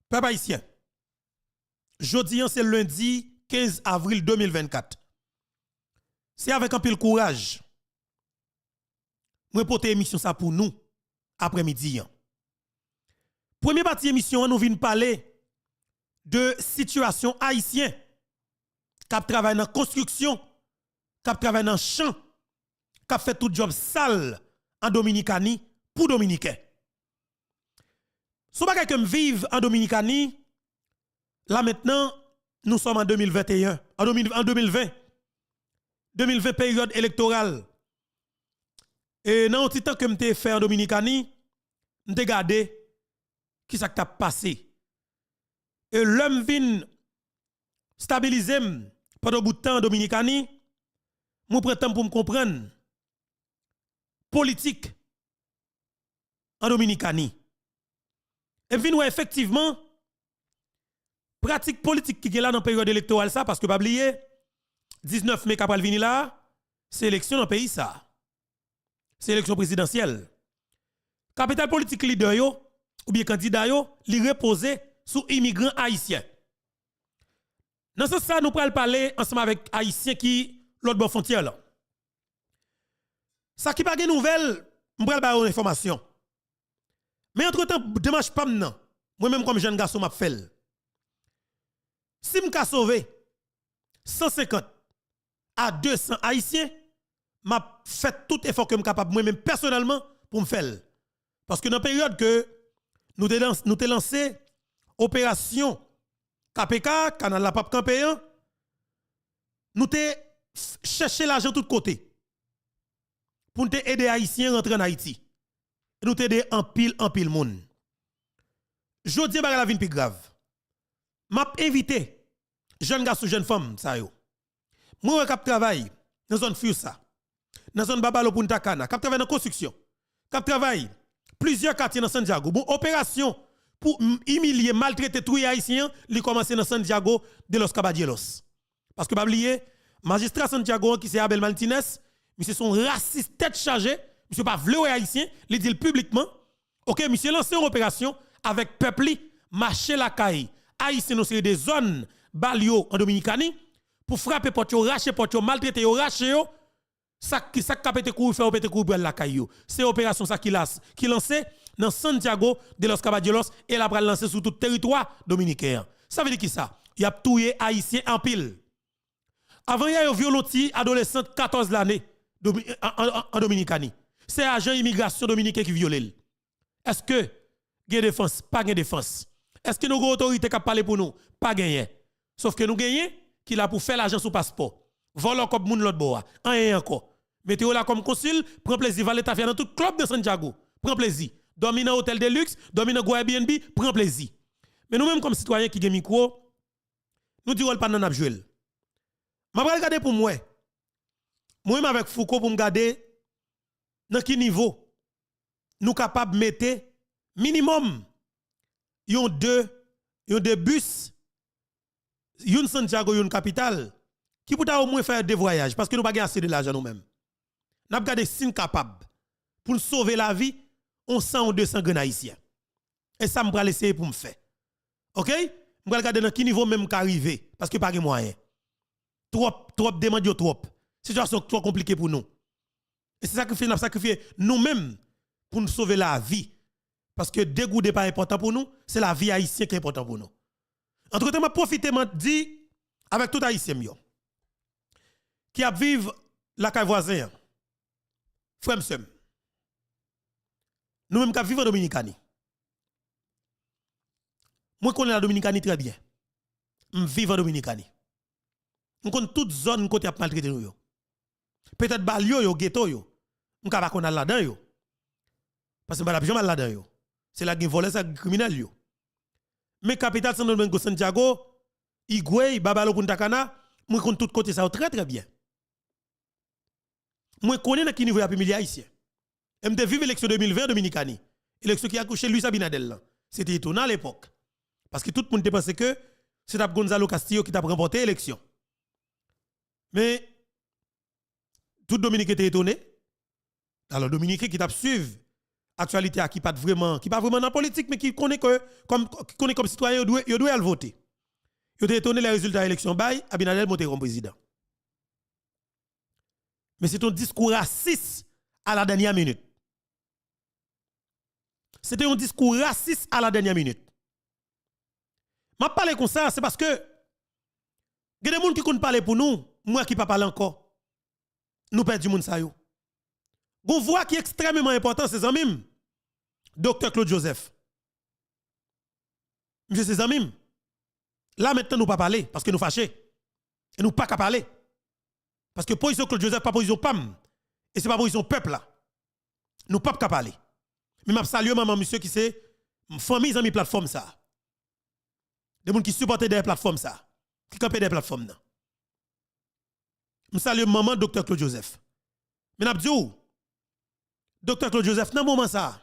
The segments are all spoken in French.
Peuple haïtien, jeudi, c'est lundi 15 avril 2024. C'est avec un pile courage. Moi, porter émission ça pour nous, après-midi. Première partie émission, nous venons parler de situation haïtien qui travaille dans la construction, qui travaille dans le champ, qui fait tout job sale en Dominicanie pour Dominicains. Si vous ne vivre en Dominicanie, là maintenant, nous sommes en 2021, en 2020. 2020, période électorale. Et dans le temps que je fait en Dominicanie, je regardé qui ça t'a passé. Et l'homme vient stabiliser pendant un bout de temps en Dominicanie, je prends temps pour me comprendre. Politique en Dominicanie. Et puis nous effectivement pratique politique qui est là dans la période électorale ça parce que pas oublier 19 mai capal vini là, c'est élection dans le pays ça. C'est élection présidentielle. Capital politique leader yo ou bien candidat yo, li reposer sous immigrants haïtiens. Dans ce sens nous pral parler ensemble avec haïtiens qui l'autre bord frontière là. Ça qui pas de nouvelle, m'pral ba une information. Mais entre-temps, démarche pas maintenant. Moi-même comme jeune garçon m'a fait. Si m'ka sauver 150 à 200 haïtiens, m'a fait tout effort que m'capable capable moi-même personnellement pour me faire. Parce que dans la période que nous te lancé opération KPK, canal la pape campéen, nous te cherché l'argent de tous côtés pour nous aider les haïtiens à rentrer en Haïti. Nous t'aider en pile monde. Jodi bagay la vin plus grave. M'a invité jeune garçon jeune femme ça yo. Moi k'ap travail dans zone Fiusa, dans zone Babalo Punta Cana, k'ap travail dans construction, k'ap travail plusieurs quartiers dans Santiago. Bon opération pour humilier, maltraiter tous les haïtiens, li commencé dans Santiago de los Caballeros. Parce que pas oublier magistrat Santiago qui c'est Abel Martinez, monsieur son raciste tête chargée. Monsieur pas vle haïtien, il dit publiquement. OK, monsieur lancé une opération avec peuple marcher la caille. Haïtien nous c'est des zones balio en Dominicanie pour frapper porte yo, racher porte yo, maltraiter yo, racher yo. Ça capete kou faire pété kou la caille yo. C'est opération ça qui lancé dans Santiago de los Caballeros et la pral lancer sur tout territoire dominicain. Ça veut dire qui ça? Il a touye haïtien en pile. Avant il y a violenti adolescente 14 l'année en Dominicanie. C'est agent immigration dominicain qui viole. Est-ce que gain défense, pas gain défense? Est-ce que nos autorités qui parlé pour nous, pas gagné? Sauf que nous gagnons qui là pour faire l'argent sous passeport. Voler comme moun l'autre bois. Rien encore. Mettez là comme consul, prend plaisir valer ta dans tout club de Santiago. Prend plaisir. Dormir dans hôtel de luxe, dormir dans Airbnb, prend plaisir. Mais nous même comme citoyens qui gagne micro, nous disons pas dans jouer. M'a regarder pour moi. Moi même avec Foucault pour me garder dans quel niveau nous capables de mettre minimum yon deux bus yon Santiago yon capitale qui peut au moins faire des voyages parce que nous pas assez de l'argent nous-mêmes. N'a pas gardé si capable pour nous sauver la vie on 100 ou 200 grenades haïtiens. Et ça me va essayer pour me faire. OK? Je vais regarder dans quel niveau même qu'arriver parce que pas de moyen. Trop demande trop. Situation trop compliquée pour nous. Et c'est ça que fait nous sacrifier nous-mêmes pour nous sauver la vie. Parce que dégoût n'est pas important pour nous, c'est la vie haïtienne qui est important pour nous. Entre-temps, je profite de dire avec tout haïtien qui a vivre la caille voisin. Frère m'sem. Nous-mêmes qui vivons en Dominicanie. Moi, je connais la Dominicanie très bien. Je vis en Dominicanie. Je connais toute zone côté maltraité nous. Peut-être balio yo ghetto yo. M'ka pa connait là-dedans yo. Parce que m'pa la mal là-dedans yo. C'est la gen volé ça criminel yo. Mais capitale Santiago, Higüey, Babalo Punta Cana, moi connais tout côté ça très très bien. Moi connais dans quel niveau y a milliards haïtien. Et m'te vivre l'élection 2020 Dominicanie. Élection qui a couché Luis Abinadel. C'était étonnant à l'époque. Parce que tout le monde pensait que c'est Gonzalo Castillo qui t'a remporté l'élection. Mais tout Dominique était étonné. Alors Dominique qui t'a suivi actualité qui pas vraiment dans la politique mais qui connaît comme citoyen il doit aller voter. Il a donné les résultats de l'élection bail Abinadel monter comme président. Mais c'est un discours raciste à la dernière minute. C'était un discours raciste à la dernière minute. Je parle comme ça, c'est parce que il y a des gens qui ne parler pour nous, moi qui ne parle pas encore. Nous perdons du monde ça yo. Une voix qui est extrêmement importante, c'est Zamim. Docteur Claude Joseph. Monsieur c'est Zamim. Là maintenant nous pas parler parce que nous fâchés. Et nous pas qu'à parler. Parce que position Claude Joseph pas position PAM et c'est pas position peuple là. Nous pas qu'à parler. Mais m'a salué maman monsieur qui c'est famille amis plateforme ça. Des gens qui supportent des plateformes ça, qui campent des plateformes là. Je salue maman docteur Claude Joseph. Mais n'a dit docteur Claude Joseph dans moment ça.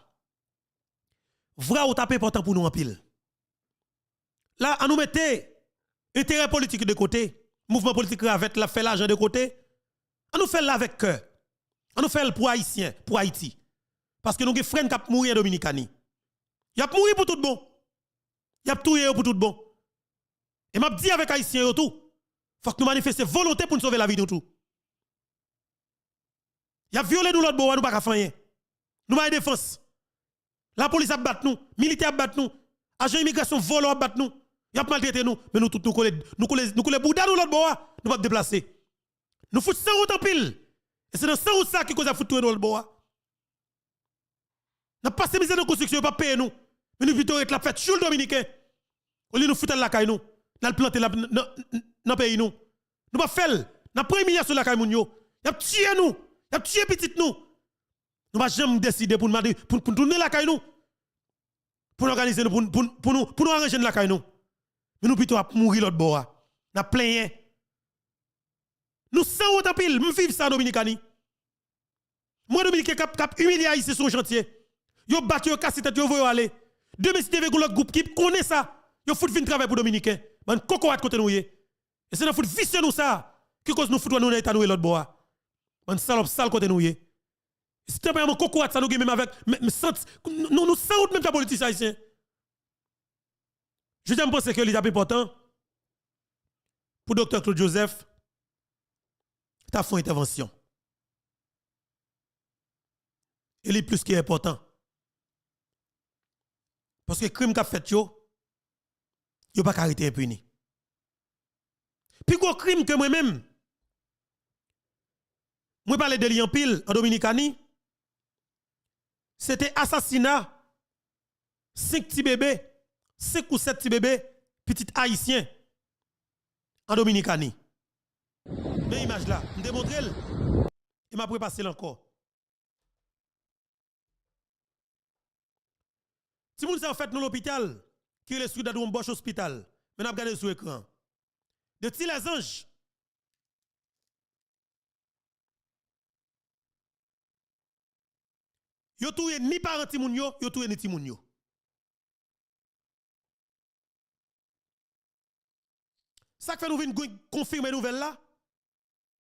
Vrai ou tape important pour nous en pile. Là, à nous mettre intérêt politique de côté, mouvement politique avec la fait l'argent de côté, à nous faire avec cœur. À nous faire pour haïtien, pour Haïti. Parce que nous avons frères qui ont mouru en Dominicanie. Il a mouru pour tout bon. Il a tout pour tout bon. Et m'a dit avec haïtien tout, faut que nous manifestions volonté pour nous sauver la vie de tout. Il a violé nous l'autre bois, nous pas faire rien. Nous pas défense. La police a battu nous, militaire a battu nous, agent immigration volant a battu nous. Il a maltraité nous, mais nous tous nous coller bouddha nous l'autre bois, nous pas déplacer. Nous foutons 100 routes en pile. Et c'est dans 100 routes ça qui cause à foutre nous l'autre bois. N'a pas passé misère de construction, pas payer nous. Mais nous plutôt être la fête sur le dominicain. Au lieu de nous foutre la caille nous, nous planter dans pays nous. Nous pas faire, n'a pris milliard sur la caille moun yo. Y a tué nous, y a tué petite nous. Nous pas jamais décider pour tourner la caille nous. Pour organiser nous pour nous arranger la caille nous. Mais nous plutôt à mourir l'autre bois. N'a plein. Nous sans autant pile, nous vivons ça en Dominicanie. Moi Dominicain cap humilié ici sur chantier. Yo battu yo cassé tête yo voyo aller. Demain si avec l'autre groupe qui connaît ça, yo fout fin travail pour Dominicain. Man coco à côté nous yé. Et c'est dans fout vicieux nous ça qui cause nous fout nous état nous l'autre bois. Man salope sale côté nous yé. C'est pas un coco ça nous même avec nous sans même ta politique haïtien. Je dis pense que l'étape important pour docteur Claude Joseph ta fait intervention. Et est plus qui est important. Parce que le crime qu'a fait yo pas arrêté impuni. Puis gros crime que moi-même moi parler de en pile en Dominicanie, c'était assassinat 5 petits bébés, 5 ou 7 petits bébés, petits haïtiens en Dominicanie. Mais image là, je démontre et m'a prépassé encore. Si vous avez fait dans l'hôpital, qui est le sud d'un Bosch hospital, mais n'a regardé sur l'écran. De petits les anges. Yo touye ni parent timoun yo touye ni timoun yo. Ça fait nous venir confirmer nouvelle là.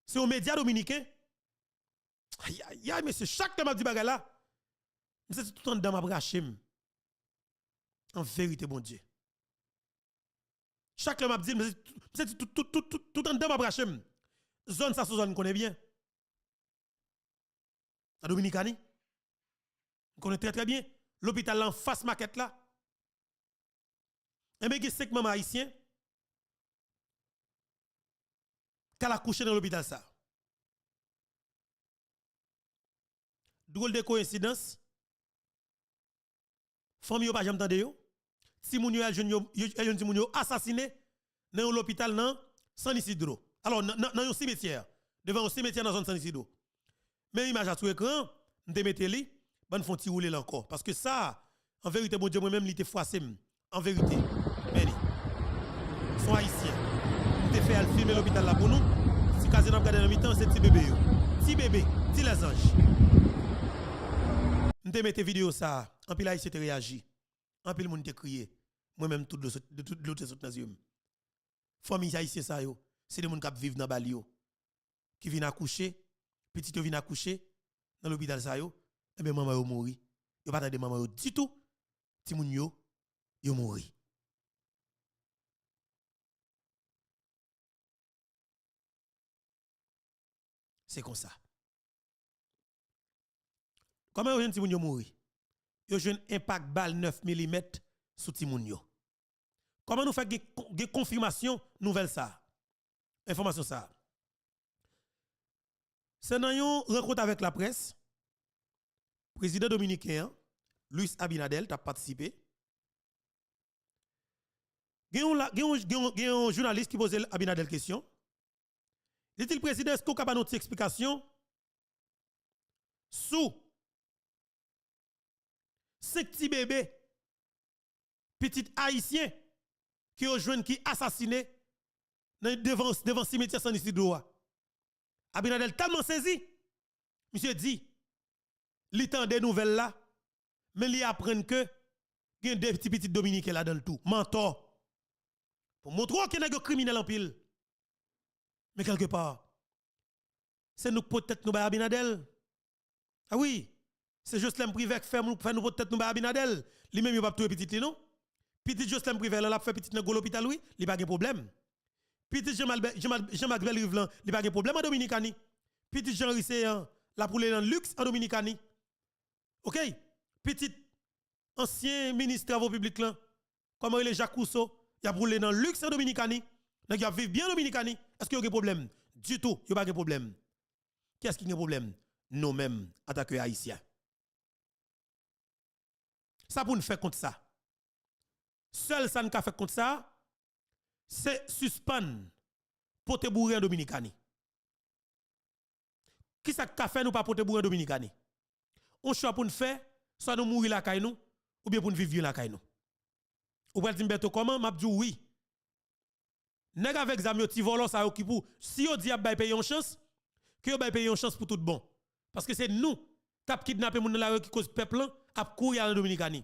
C'est un média dominicain. Aïe, monsieur, chaque temps m'a dit bagarre là. C'est tout en dedans m'a braché. En vérité, bon Dieu. Chaque temps m'a dit, c'est tout en dedans m'a braché. Zone ça, zone connaît bien. La Dominicanie. On connaît très très bien. L'hôpital là en face maquette là. Et bien, il y a 5 mamans haïtiens qui a couché dans l'hôpital ça. Drôle de coïncidence. Famille yo pas jamais entendu yo. Si moun yo jeune si moun yo assassiné dans l'hôpital nan San Isidro. Alors dans un cimetière, devant un cimetière dans zone San Isidro. Mais image à sur écran, m'te mette li, ban font ti rouler là encore parce que ça en vérité mon Dieu moi même li te froissé en vérité. Beni. Sont haïtiens. M'te fait al filmer l'hôpital là pour nous. Si quasi n'a regardé dans mi-temps c'est petit bébé yo. Petit bébé, petit les anges. M'te mette vidéo ça, en pile haïtien te réagi. En pile moun te crié. Moi même tout l'autre saute dans yeux. Famille haïtien ça yo, c'est des moun qui vivent dans Bali yo. Qui viennent accoucher, petit yo viennent accoucher dans l'hôpital ça yo, et bien maman yo mouri. yo pas de maman yo du tout, ti moun yo mouri. C'est comme ça. Comment yo ti moun yo mouri? Yo jeune impact balle 9 mm sous ti moun yo. Comment nous fait des confirmation nouvelle ça? Information ça. C'est dans une rencontre avec la presse. Président dominicain Luis Abinadel a participé. Il y a un journaliste qui pose Abinadel question. Dit-il, président, est-ce qu'on a notre explication sous 5 petits bébés, petits haïtiens qui ont joué qui assassiné devant cimetière San Isidro? Abinadel tellement saisi, monsieur dit, il tend des nouvelles là, mais il apprend que il y a des petits dominicains là dans le tout. Mentor. Pour montrer qu'il y a des criminels en pile. Mais quelque part, c'est nous peut-être nous Abinadel. Ah oui, c'est juste l'homme privé qui fait nous peut-être nous Abinadel. Lui-même il va pas petit non. Petit juste l'homme privé là l'a fait petit dans l'hôpital oui, il pas de problème. Petit Jean-Marc Belrive il pas de problème en Dominicani. Petit Jean Risséan la poule dans luxe en Dominicani. OK? Petit ancien ministre des travaux publics là, comme il est Jacques Rousseau, il a roulé dans le luxe en Dominicani. Donc il a vécu bien en Dominicani. Est-ce qu'il y a un problème? Du tout, il n'y a pas de problème. Qu'est-ce qui a un problème? Nous-mêmes, en tant que Haïtiens. Ça pour nous faire contre ça. Seul ça nous fait contre ça, c'est suspendre pote bourré en Dominicani. Qui ça qu'a fait nous pas pote bourré en Dominicani? On choix pour nous faire, soit nous mourir la caille nous, ou bien pour nous vivre la caille nous. Ou pour dire comment? M'a dit oui. Nèg avec zami ti volant ça qui pour si on dit a bay payer une chance, que yo bay payer une chance pour tout bon. Parce que c'est nous qui kidnapper moun dans la rue qui cause peuple a courir en Dominicani.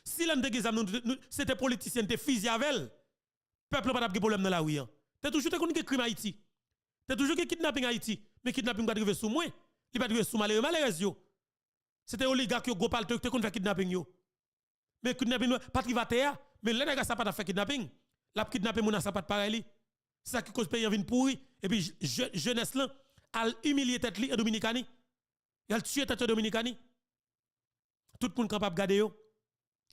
Si l'on de c'était politicien te fusil avec peuple pas de problème dans la rue. Tu toujours te connais que crime Haïti. Tu toujours que kidnapping Haïti, mais kidnapping pas arriver sous moi, il pas arriver sous malheureux yo. C'était oligarque yo go parle te connais faire kidnapping yo. Mais kidnapping pas privateur, mais les nèg ça pas faire kidnapping. La kidnapper moun ça pas pareil. C'est ça qui cause pays en vin pourri et puis jeunesse là a humilié tête li en Dominicani. Il a tué tête en Dominicani. Tout le monde capable garder yo.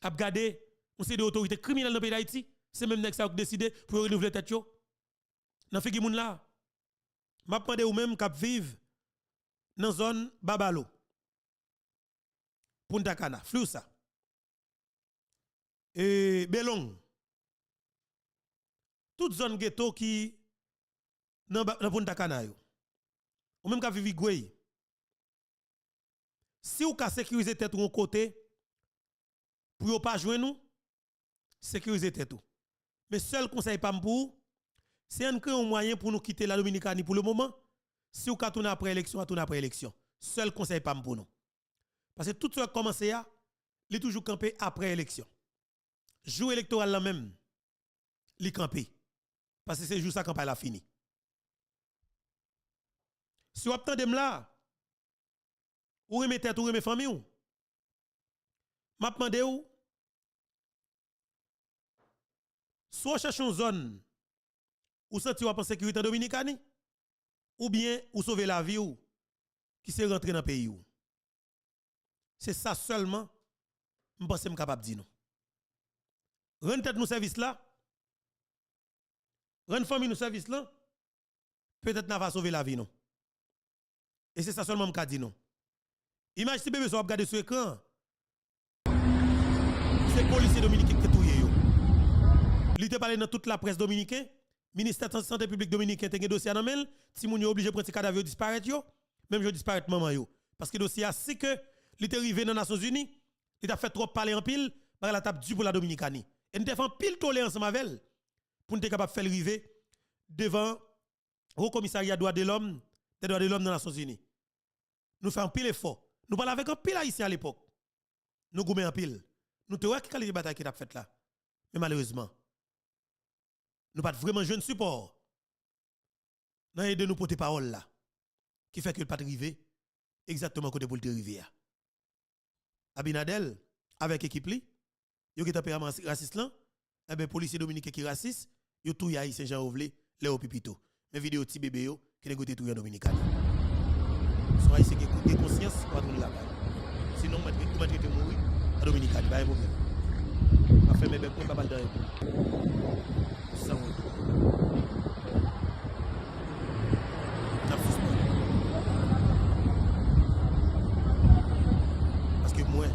A garder on c'est des autorités criminelles dans le pays d'Haïti, c'est même nèg ça qui décidé pour renouveler tête yo. Nan figi moun là. M'a demandé ou même cap vivre dans zone Babalo. Punta Cana, Floussa. Et Belong. Toute zone ghetto qui dans Punta Cana yo. Ou même ka vivi Gouey. Si ou ka sécuriser tête ou côté pour pas jouer nous, sécuriser tête ou. Mais seul conseil pas pour c'est un moyen pour nous quitter la Dominicanie pour le moment. Si ou ka tourner après élection, tourner après élection. Seul conseil pas pour nous. Parce que tout ce qui commence là, il est toujours campé après élection. Jour électoral là même, il campé. Parce que c'est juste ça campagne la fini. Si vous attendez là, ou remettez tête ou remettez famille ou, m'a demandé ou, soit chercher une zone où senti en sécurité en Dominicanie, ou bien ou sauver la vie ou, qui s'est rentré dans le pays ou. C'est ça seulement, je pense que je suis capable de dire non. Rendre tête nous service là, rendre famille nous service là, peut-être n'a pas sauver la vie non. Et c'est ça seulement que je dis non. Imagine si bébé soit regarder sur l'écran. C'est policier dominicain qui touye yo. Il te parlé dans toute la presse dominicaine, ministère de la santé publique dominicain te gen dossier dans mail, si moun yo obligé prendre ces cadavres disparaître yo, même yo disparaître maman yo. Parce que dossier a si que il est arrivé dans les Nations Unies, il a fait trop parler en pile, par la table du pour la Dominicanie. Et nous avons pile tolérance ensemble avec elle pour nous être capable de faire arriver devant au commissariat des droits de l'homme dans les Nations Unies. Nous faisons pile effort. Nous parlons avec un pile haïtien à l'époque. Nous goumons un pile. Nous te voyons quelle bataille qui a fait là. Mais malheureusement, nous pas vraiment jeune support. Nous avons de nous porter parole là qui fait que le pas arriver exactement côté pour le arriver. Abinadel avec équipe li, yo qui tempérament raciste là, eh ben policier dominicain qui raciste, yo tout ya Saint Jean Ovlé, Léo Pipito. Mais vidéo ti bébé yo qui nèg tout en dominicain. Soit haïtien qui conscience pas tourner là-bas. Sinon moi traiter mourir en dominicain, pas un problème. A fait mes ben pas mal dans ça. Parce que moi,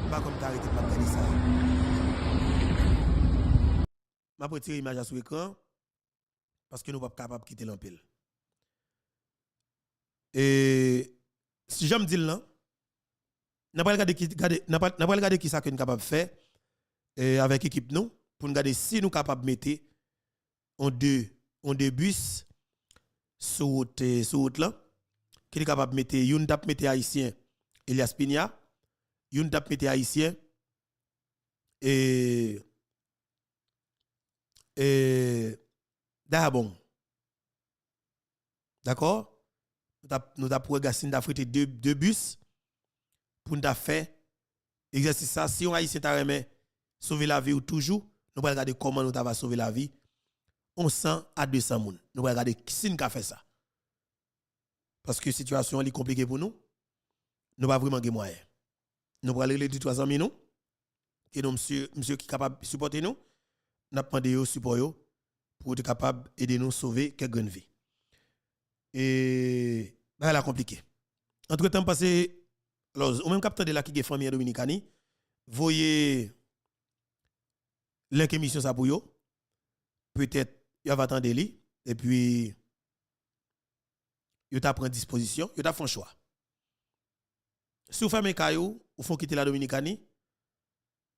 pas comme t'as arrêté de m'appeler ça. Je vais retirer l'image sur l'écran parce que nous ne sommes pas capables de quitter l'empile. Et si j'aime dire là, n'a pas regardé qui ça que nous sommes capables de faire avec l'équipe nous pour nous regarder si nous sommes capables de mettre en deux bus sur route là qui est capable de mettre une tap mettre haïtien Elias Pigna, une tap mettre haïtien et Dahabon. D'accord? Nous avons progressé d'afriter deux bus pour nous faire exercice ça. Si on haïtien t'a remet sauver la vie ou toujours, nous allons regarder comment nous avons sauver la vie. On 100 à 200 moun. Nous allons regarder qui nous a fait ça. Parce que la situation est compliquée pour nous. Nous n'avons pas vraiment de moyens. Nous allons aller les 3 ans nous. Et nous, monsieur qui est capable de supporter nous, nous avons demandé au support pour être capable d'aider nous à sauver quelques vies. Et c'est là compliqué. Entre temps, passé, alors, au même capteur de la qui est famille dominicaine, voyez l'émission ça pour yo. Peut-être, il va attendre lui, et puis, il t'a pris disposition, il t'a fait un choix. Si vous faites un caillou, vous faites quitter la Dominicanie,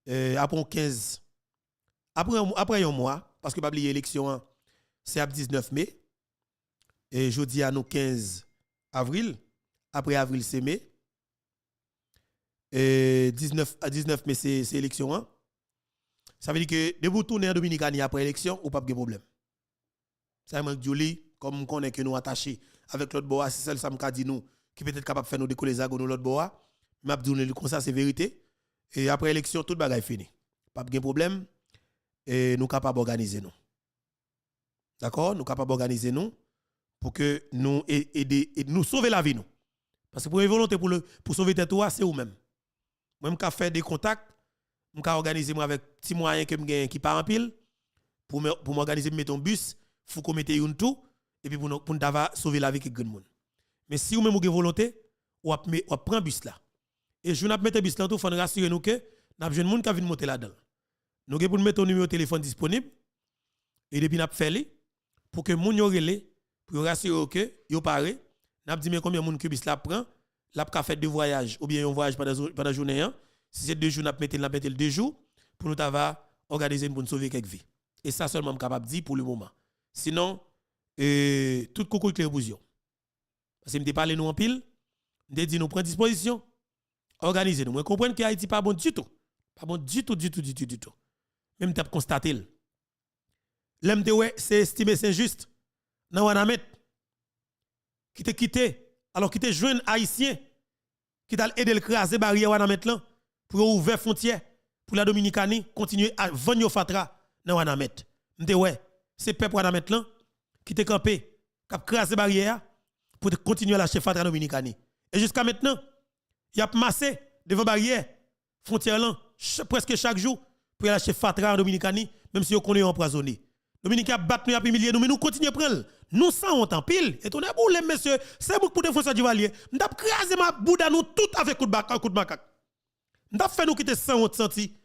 après 15, après un mois, parce que pas oublier l'élection, c'est à 19 mai, et jeudi à nous 15 avril, après avril c'est mai, et 19 mai c'est élection. Ça veut dire que de vous tourner en Dominicanie après élection, ou pas de problème. Ça veut dire comme on connaît que nous attachés avec l'autre bois, c'est celle ça me dit nous qui peut être capable de faire nous décoller zago nous l'autre bois. M'a dit comme ça c'est vérité. Et après élection tout bagaille fini. Pas de problème et nous capables d'organiser nous. D'accord? Nous capables d'organiser nous pour que nous aider et nous sauver la vie nous. Parce que pour une volonté pour sauver tête toi c'est ou même. Moi m'ka faire des contacts, m'ka organiser moi avec petit moyen que m'gagne qui part en pile pour m'organiser mettre un bus, faut qu'on mette une tout et puis pour nous sauver la vie de quelqu'un. Mais si vous même avez volonté, ou prend bus là. Et je n'ai mettre bus là tout faut nous rassurer nous que n'a besoin de monde qui vient monter là-dedans. Nous pour mettre un numéro de téléphone disponible et depuis n'a fait pour que moun yo relé pour rassurer que yo paré, n'a dit mais combien moun que bus là prend, l'a ka fait deux voyages ou bien un voyage pendant journée si c'est 2 jours n'a mettre 2 jours pour nous organiser pour nous sauver quelques vies. Et ça seulement capable de dire pour le moment. Sinon tout coucou clair pour vous. Parce que me parler nous en pile, me dit nous prendre disposition, organiser nous. Moi comprendre que Haïti pas bon du tout. Pas bon du tout. Même t'as constaté. L'aime de ouais, c'est estimé c'est injuste. Nan Wanamet qui te quitté alors qui te jeune haïtien qui t'a aidé le craser barrière Wanamet là pour ouvrir frontière pour la Dominicanie continuer à vendre fatra nan Wanamet. M'te ouais, c'est peuple Wanamet là qui te campé, qui a craser barrière pour continuer à lâcher fatra Dominicanie. Et jusqu'à maintenant, il y a massé devant barrière frontière là presque chaque jour pour lâcher fatra en Dominicanie même si on connaît empoisonné. Dominique a battu nous à humilier nous mais nous continuons à prendre. Nous sans honte en pile et on est pour les messieurs, c'est pour défoncer Duvalier. M'd'a craser ma bouda nous tout avec coup de macaque. M'd'a fait nous quitter sans honte senti.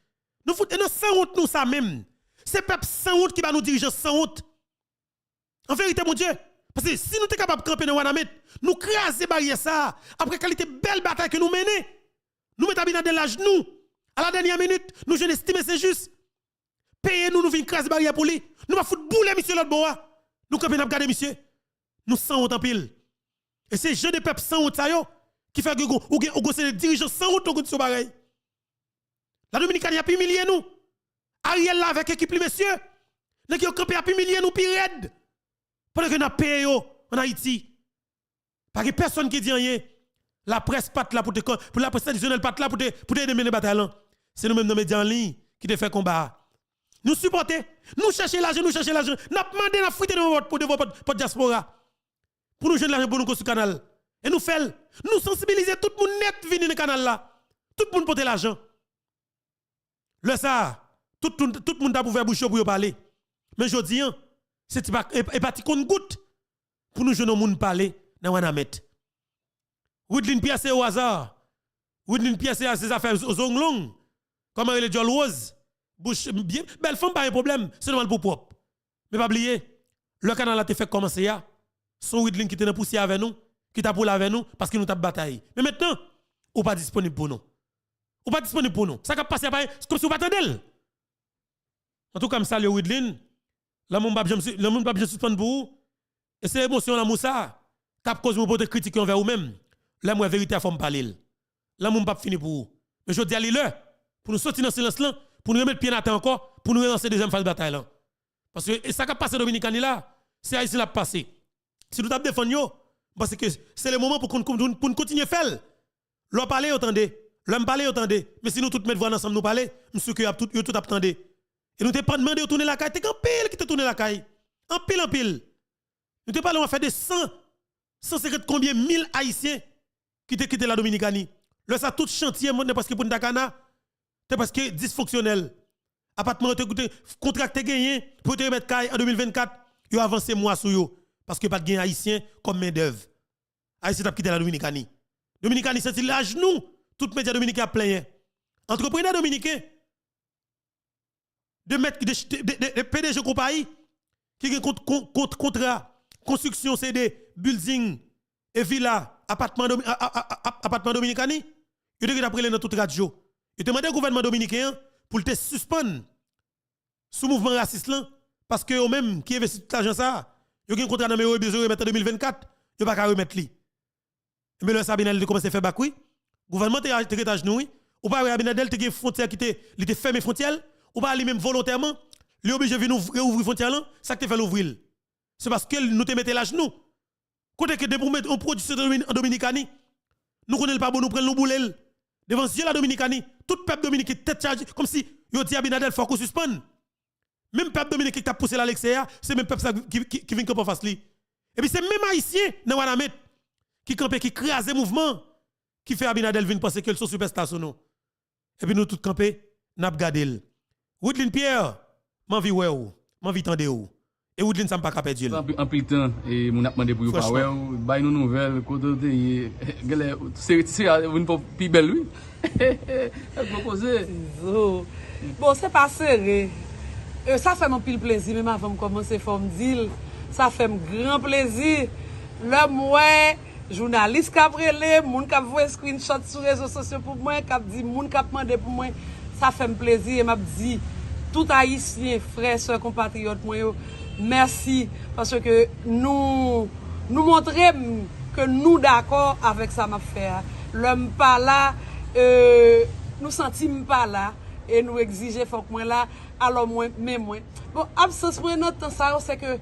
Nous foutons sans honte nous ça même. C'est peuple sans honte qui va nous diriger sans honte. En vérité mon Dieu, parce que si nous sommes capables de camper dans Wanamet, nous craser barrière ça après qualité belle bataille que nous menons. Nous mettons bien dans l'âge nous. À la dernière minute, nous je n'estime c'est juste. Payez nous venons craser barrière pour lui. Nous va foutre bouler monsieur l'autre bois. Nous camper n'a regarder monsieur. Nous sans honte en pile. Et c'est jeu de peuple sans honte ça yo qui fait que ou c'est les dirigeants sans honte au sur pareil. La Dominicanie a humilié nous. Ariel là avec équipe monsieur. Nèg yo camper a humilié nous pi raide. Pendant que n'a payé en Haïti. Pas que personne qui dit rien. La presse pas là pour la presse traditionnelle pas là pour te mener bataille. C'est nous-mêmes nos médias en ligne qui te fait combat. Nous supporter, nous chercher l'argent, nous chercher l'argent. N'a demandé la fuite de vote pour votre diaspora. Pour nous joindre l'argent pour nous construire canal. Et nous faisons, nous sensibiliser tout le monde net venir dans le canal là. Tout le monde porter l'argent. Le ça, tout le monde a ouvert bouche pour parler. Mais je dis, c'est pas parti qu'on goutte pour nous jeunes monde parler dans Wanamet. Woodline pièce au hasard. Woodline pièce à ses affaires aux ongles. Comment elle est Jol Rose. Bouche bien belle femme pas un problème, c'est normal pour propre. Mais pas oublier, le canal a été fait commencer ya. Son Woodline qui était dans poussière avec nous, qui t'a pour avec nous parce qu'il nous t'a bataille. Mais maintenant, ou pas disponible pour nous. Ou pas disponible pour nous. Ça qui passe c'est comme si on pas attendre. En tout cas, je salue Woodline. Là mon pas je suspendre pour vous. Et c'est émotion là Moussa. T'a cause pour te critiquer envers vous-même. Là moi vérité à forme parler. Là mon pas fini pour vous. Mais je dis allez le pour nous sortir dans silence là, pour nous remettre pied à terre encore, pour nous relancer deuxième phase de bataille là. Parce que et ça qui passe Dominicani là, c'est Haïtien l'a passé. Si nous t'a défendre parce que c'est le moment pour nous continuer faire. L'on parler attendez, l'homme parler attendez, mais si nous tous mettre voix ensemble nous parler, monsieur que tout attendez. Et nous t'ai pas demandé de tourner la caille, t'es en pile qui te tourner la caille. En pile. Nous t'ai pas on fait des 150 combien 1000 Haïtiens qui t'ont quitté la Dominicanie. Là ça tout chantier monde parce que pour Ndakana, c'est parce que dysfonctionnel. Appartement te contracté gagné pour te remettre caille en 2024, yo avancé mois sur yo parce que pas de gain haïtien comme main d'œuvre. Haïtien t'a quitté la Dominicanie. Dominicanie c'est à genoux, tout média dominicain plein. Entrepreneur dominicain de mettre de PDG compagnie qui a contrat construction CD building et villa appartement dominicani, il devrait appeler dans toute radio. Il demandé au gouvernement dominicain pour te suspendre sous mouvement raciste là parce que eux même qui investit tout l'argent ça, il y a un contrat dans mes besoin de remettre en 2024, il pas remettre li. Mais le Sabinel il commence à faire bac oui. Gouvernement te à genoux oui. Ou pas Abinadel te frontière qui te fermé frontière ou pas lui même volontairement, lui obligé venir ouvrir frontière là, ça que te fait l'ouvrir. C'est parce que nous te mettez là genoux. Côté que pour mettre un produit en Dominicanie, nous connaissons pas bon nous prendre nous boulel. Devant Dieu la Dominicanie, tout peuple dominicain tête chargée comme si yo dit Abinadel faut qu'on suspende. Même peuple dominicain qui t'a poussé là l'extérieur, c'est même peuple qui vient camper face li. Et puis c'est même haïtien dans Wanamet qui campe qui crase mouvement qui fait Abinadel venir penser qu'elle sont superstar sur nous. Et puis nous tout camper, n'a regardé. Woodline Pierre, m'envie ouais ou, m'envie tande ou. Et Woodline ça me pas capé Dieu. En plus temps et mon a demandé pour pas ouais, bail nous nouvelle côté c'est une plus belle lui. Bon, c'est pas serré. Ça fait mon pile plaisir même avant de commencer faut me dire, ça fait un grand plaisir. Le moi journaliste qui a brûlé, moun qui a vu screenshot sur les réseaux sociaux pour moi, qui a dit moun qui a demandé pour moi, ça fait un plaisir et m'a dit tout haïtien, frères, sœurs, compatriotes moi merci parce que nous montrons que nous d'accord avec ça m'a fait. L'homme pas là nous sentim pas là et nous exiger faut que moi là alors moi mais moi. Bon absence pour notre temps ça c'est que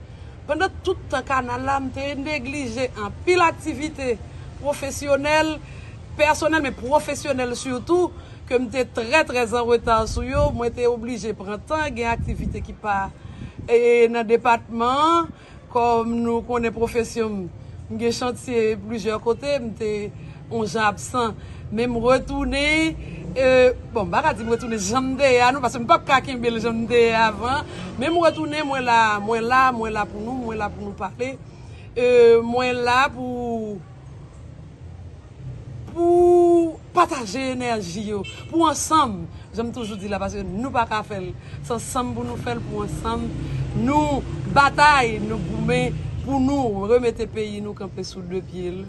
pendant tout le temps canal là m'était négligé en pile activité professionnelle, personnelle mais professionnelle surtout que m'était très en retard sur yo, moi était obligé prendre temps gain activité qui pas et dans le département comme nous connaissons profession j'ai chantier plusieurs côtés m'était on absent même retourner bon bah dire retourner jambe à nous parce que pas kakimbe jambe avant même retourner moi là pour nous parler moi là pour partager énergie pour ensemble j'aime toujours dire là parce que nous pas qu'à faire c'est ensemble pour nous faire pour ensemble nous bataille nous goumer pour nous remettre pays nous camper sous deux pieds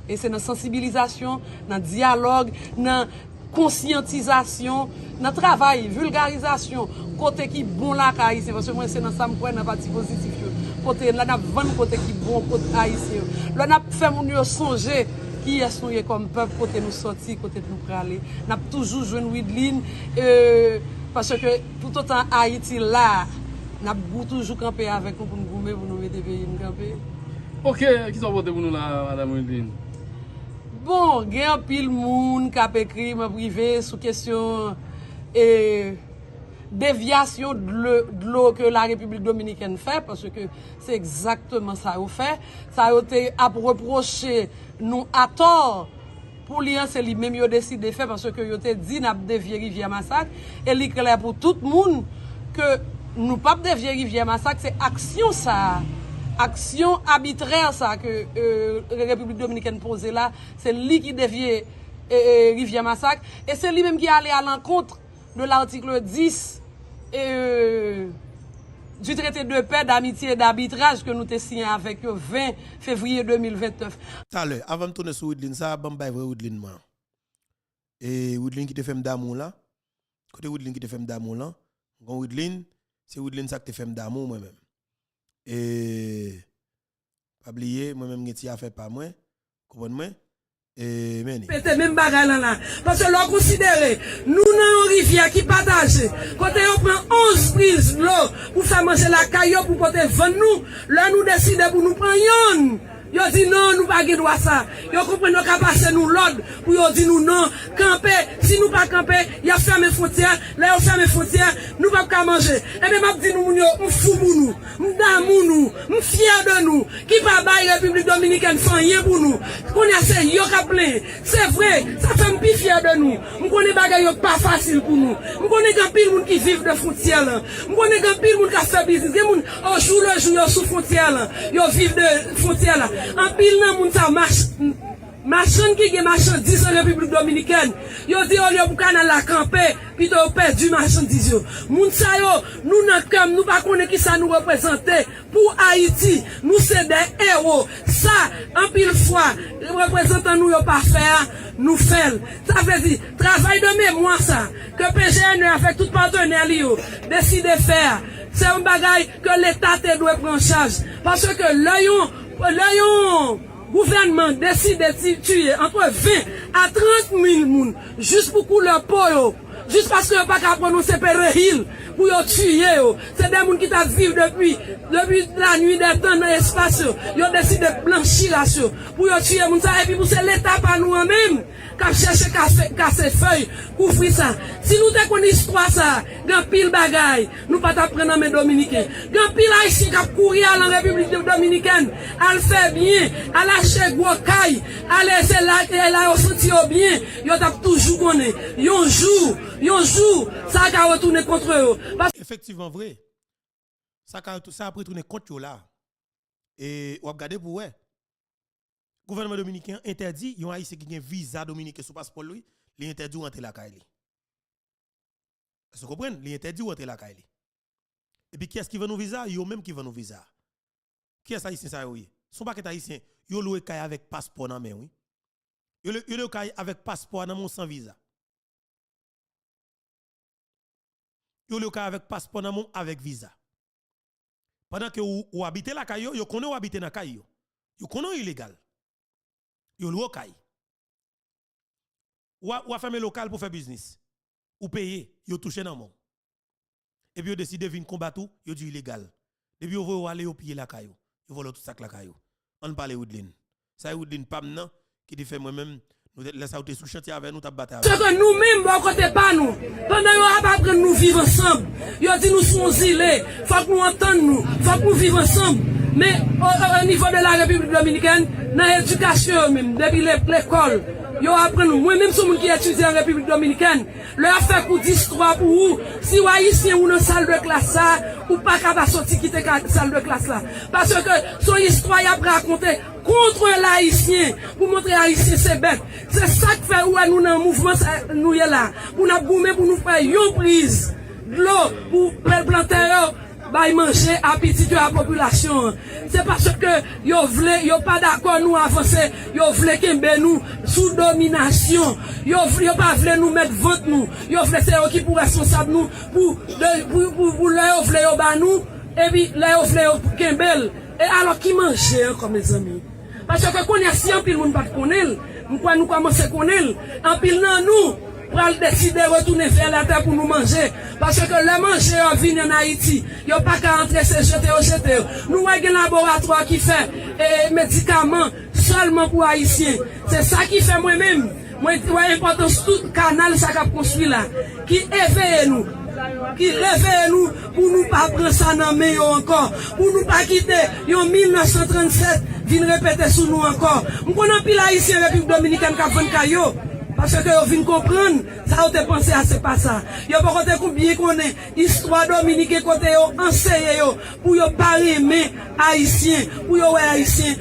et c'est dans sensibilisation dans dialogue dans conscientisation dans travail vulgarisation côté qui bon là haïtien parce que moi c'est dans ça me croit dans partie positif côté là n'a 20 côté qui bon côté haïtien là n'a fait mon yo songer qui est nous comme peuple côté nous sortir côté nous praler n'a toujours joindre Woodline parce que tout autant Haïti là n'a toujours camper avec nous pour nous goumer pour nous mettre pays nous camper. OK, qui sont voté pour nous là madame Woodline? Bon, il y a un pile moun qui a écrit en privé sous question et déviation de l'eau que la République dominicaine fait, parce que c'est exactement ça qu'on fait. Ça a été à reprocher nous à tort. Pour lui, c'est lui-même qui a décidé de faire, parce que il a dit n'a dévié Rivière Massacre. Et il est clair pour tout le monde que nous pas dévier Rivière Massacre, c'est action ça. Action arbitraire ça que la République dominicaine posait là, c'est lui qui déviait Rivière Massacre. Et c'est lui-même qui est allé à l'encontre de l'article 10 du traité de paix, d'amitié et d'arbitrage que nous avons signé avec le 20 février 2029. Allez, avant de tourner sur Woodline, ça va me vrai Woodline moi. Et Woodline qui te fait d'amour là. Côté Woodline qui te fait d'amour là. Woodline, c'est Woodline ça qui te fait d'amour moi-même. Et pas oublier moi-même qui a fait pas moi. Comprenez-moi? Et c'est même bagarre là. Parce que l'on considère, nous avons une rivière qui partage. Quand on prend 11 prises de l'eau pour faire manger la caillou pour porter 20 nous, là nous décidons pour nous prendre. Yo dit non, nous pas droit ça. Yo comprend nous passer nous l'ordre pour yo dit nous non, camper, si nous pas camper, y a fermé frontière, là on ferme frontière, nous pas manger. Et bien m'a dit nous on fou pour nous, d'amour nous, on fier de nous, qui pas bail République dominicaine fait rien pour nous. On a c'est yo ka plein. C'est vrai, ça fait me fier de nous. On connaît bagay yo pas facile pour nous. On connaît grand pile monde qui vivent de frontière là. On connaît grand pile monde qui fait business, des monde au jour le jour sous frontière là. Yo vivent de frontière là. En pile nan moun sa marchand qui gen marchandise en République dominicaine, yo dit on pour canal la camper, puis on perdu marchandise yo. Moun sa yo, nous nan comme nous pas connait qui ça nous représenter pour Haïti, nous c'est des héros. Ça en pile fois, représentant nous yo pas faire, nous fait. Ça veut dire travail de mémoire ça que PGN avec tout partenaire li yo décide de faire. C'est un bagage que l'État doit prendre en charge parce que le gouvernement décide de tuer entre 20 à 30 000 personnes juste pour couleur peau, juste parce que pas qu'à prononcer péril pour tuer. C'est des gens qui t'a vécu depuis la nuit des temps dans l'espace. Ils ont décidé de blanchir la chose pour tuer les gens et puis pour c'est l'État pas nous-mêmes qui cherche casser feuilles, couvrir ça. Si nous avons une histoire ça, grand pile bagaille, nous pas t'apprendre dans les Dominicains. Grand pile haïtien qui a couru à la République dominicaine, elle fait bien, elle achète gros caille, elle c'est là, elle a senti bien, yo t'a toujours connaît. Un jour, ça a retourné contre eux. Effectivement vrai. Ça a retourné contre eux là. Et on va regarder pour ouais. Le gouvernement dominicain interdit, yon haïtien qui a un visa dominicain sous passeport lui, il interdit de rentrer la Kaili. Vous comprenez? Il interdit de rentrer la Kaili. Et puis qui est-ce qui veut nos visas? Yo même qui veut nos visas. Qui est-ce haïtien ça oui? Son paquet haïtien, yo loué kay avec passeport dans main oui. Yo loué kay avec passeport dans mon sans visa. Yo loué kay avec passeport dans mon avec visa. Pendant que ou habitez la Kayo, yo connaît ou habiter dans Kayo. Yo connaît illégal. Yo loué kay. Ou fermer local pour faire business. Ou payer, yo touché dans mon. Et puis yo décide de venir combattre, yo dit illégal. Depuis yo veut aller au pied la Kayo. Yo vole tout ça la Kayo. On parle Woodline. Ça Woodline pas maintenant qui te fait moi-même nous laisse out sous chantier avec nous t'a battre. Ce que nous-mêmes bon côté pas nous. Pendant yo pas prendre nous vivre ensemble. Yo dit nous sommes îlés, faut que nous entendre nous, faut que nous vivre ensemble. Mais au niveau de la République dominicaine, dans l'éducation même, depuis l'école, yo apprend nous. Moi-même, c'est monde qui étudie en République dominicaine. Leur fait pour d'histoire pour vous. Si vous haïtien ou dans salle de classe ça, ou pas capable sortir quitter salle de classe là. Parce que son histoire y a raconté contre l'haïtien, pour montrer haïtien c'est bête. C'est ça qui fait où nous dans le mouvement nous y là. Pour nous gommer pour nous faire une prise de l'eau pour planter bay manger à petit de la population. C'est parce que yo pas d'accord nous avancer, yo vle kembe nous sous domination. Yo pas vle nous mettre vente nous. Yo vle c'est eux qui pour responsable nous pour là yo vle yo ba nous et puis là yo vle yo kembel. Et alors qui manger comme mes amis? Parce que connaît si en pile monde pas connaît, nous commencer connaître en pile nan nous pour décider de retourner vers la terre pour nous manger. Parce que les manger viennent en Haïti. Ils n'ont pas qu'à entrer, c'est jeter. Nous avons un laboratoire qui fait médicaments seulement pour Haïtiens. C'est ça qui fait moi-même. Moi, l'importance tout canal ça qu'a construit là, qui éveille nous. Qui réveille nous pour nous pas prendre ça dans main encore, pour nous pas quitter en 1937, vient répéter sur nous encore. Nous connaissons pile haïtien République dominicaine qui a 20 caillots. Parce que vous venez comprendre, ça vous avez pensé à c'est pas ça. Vous pas combien qu'on est histoire dominicaine côté enseigné pour vous pas aimer haïtiens, pour vous haïtiens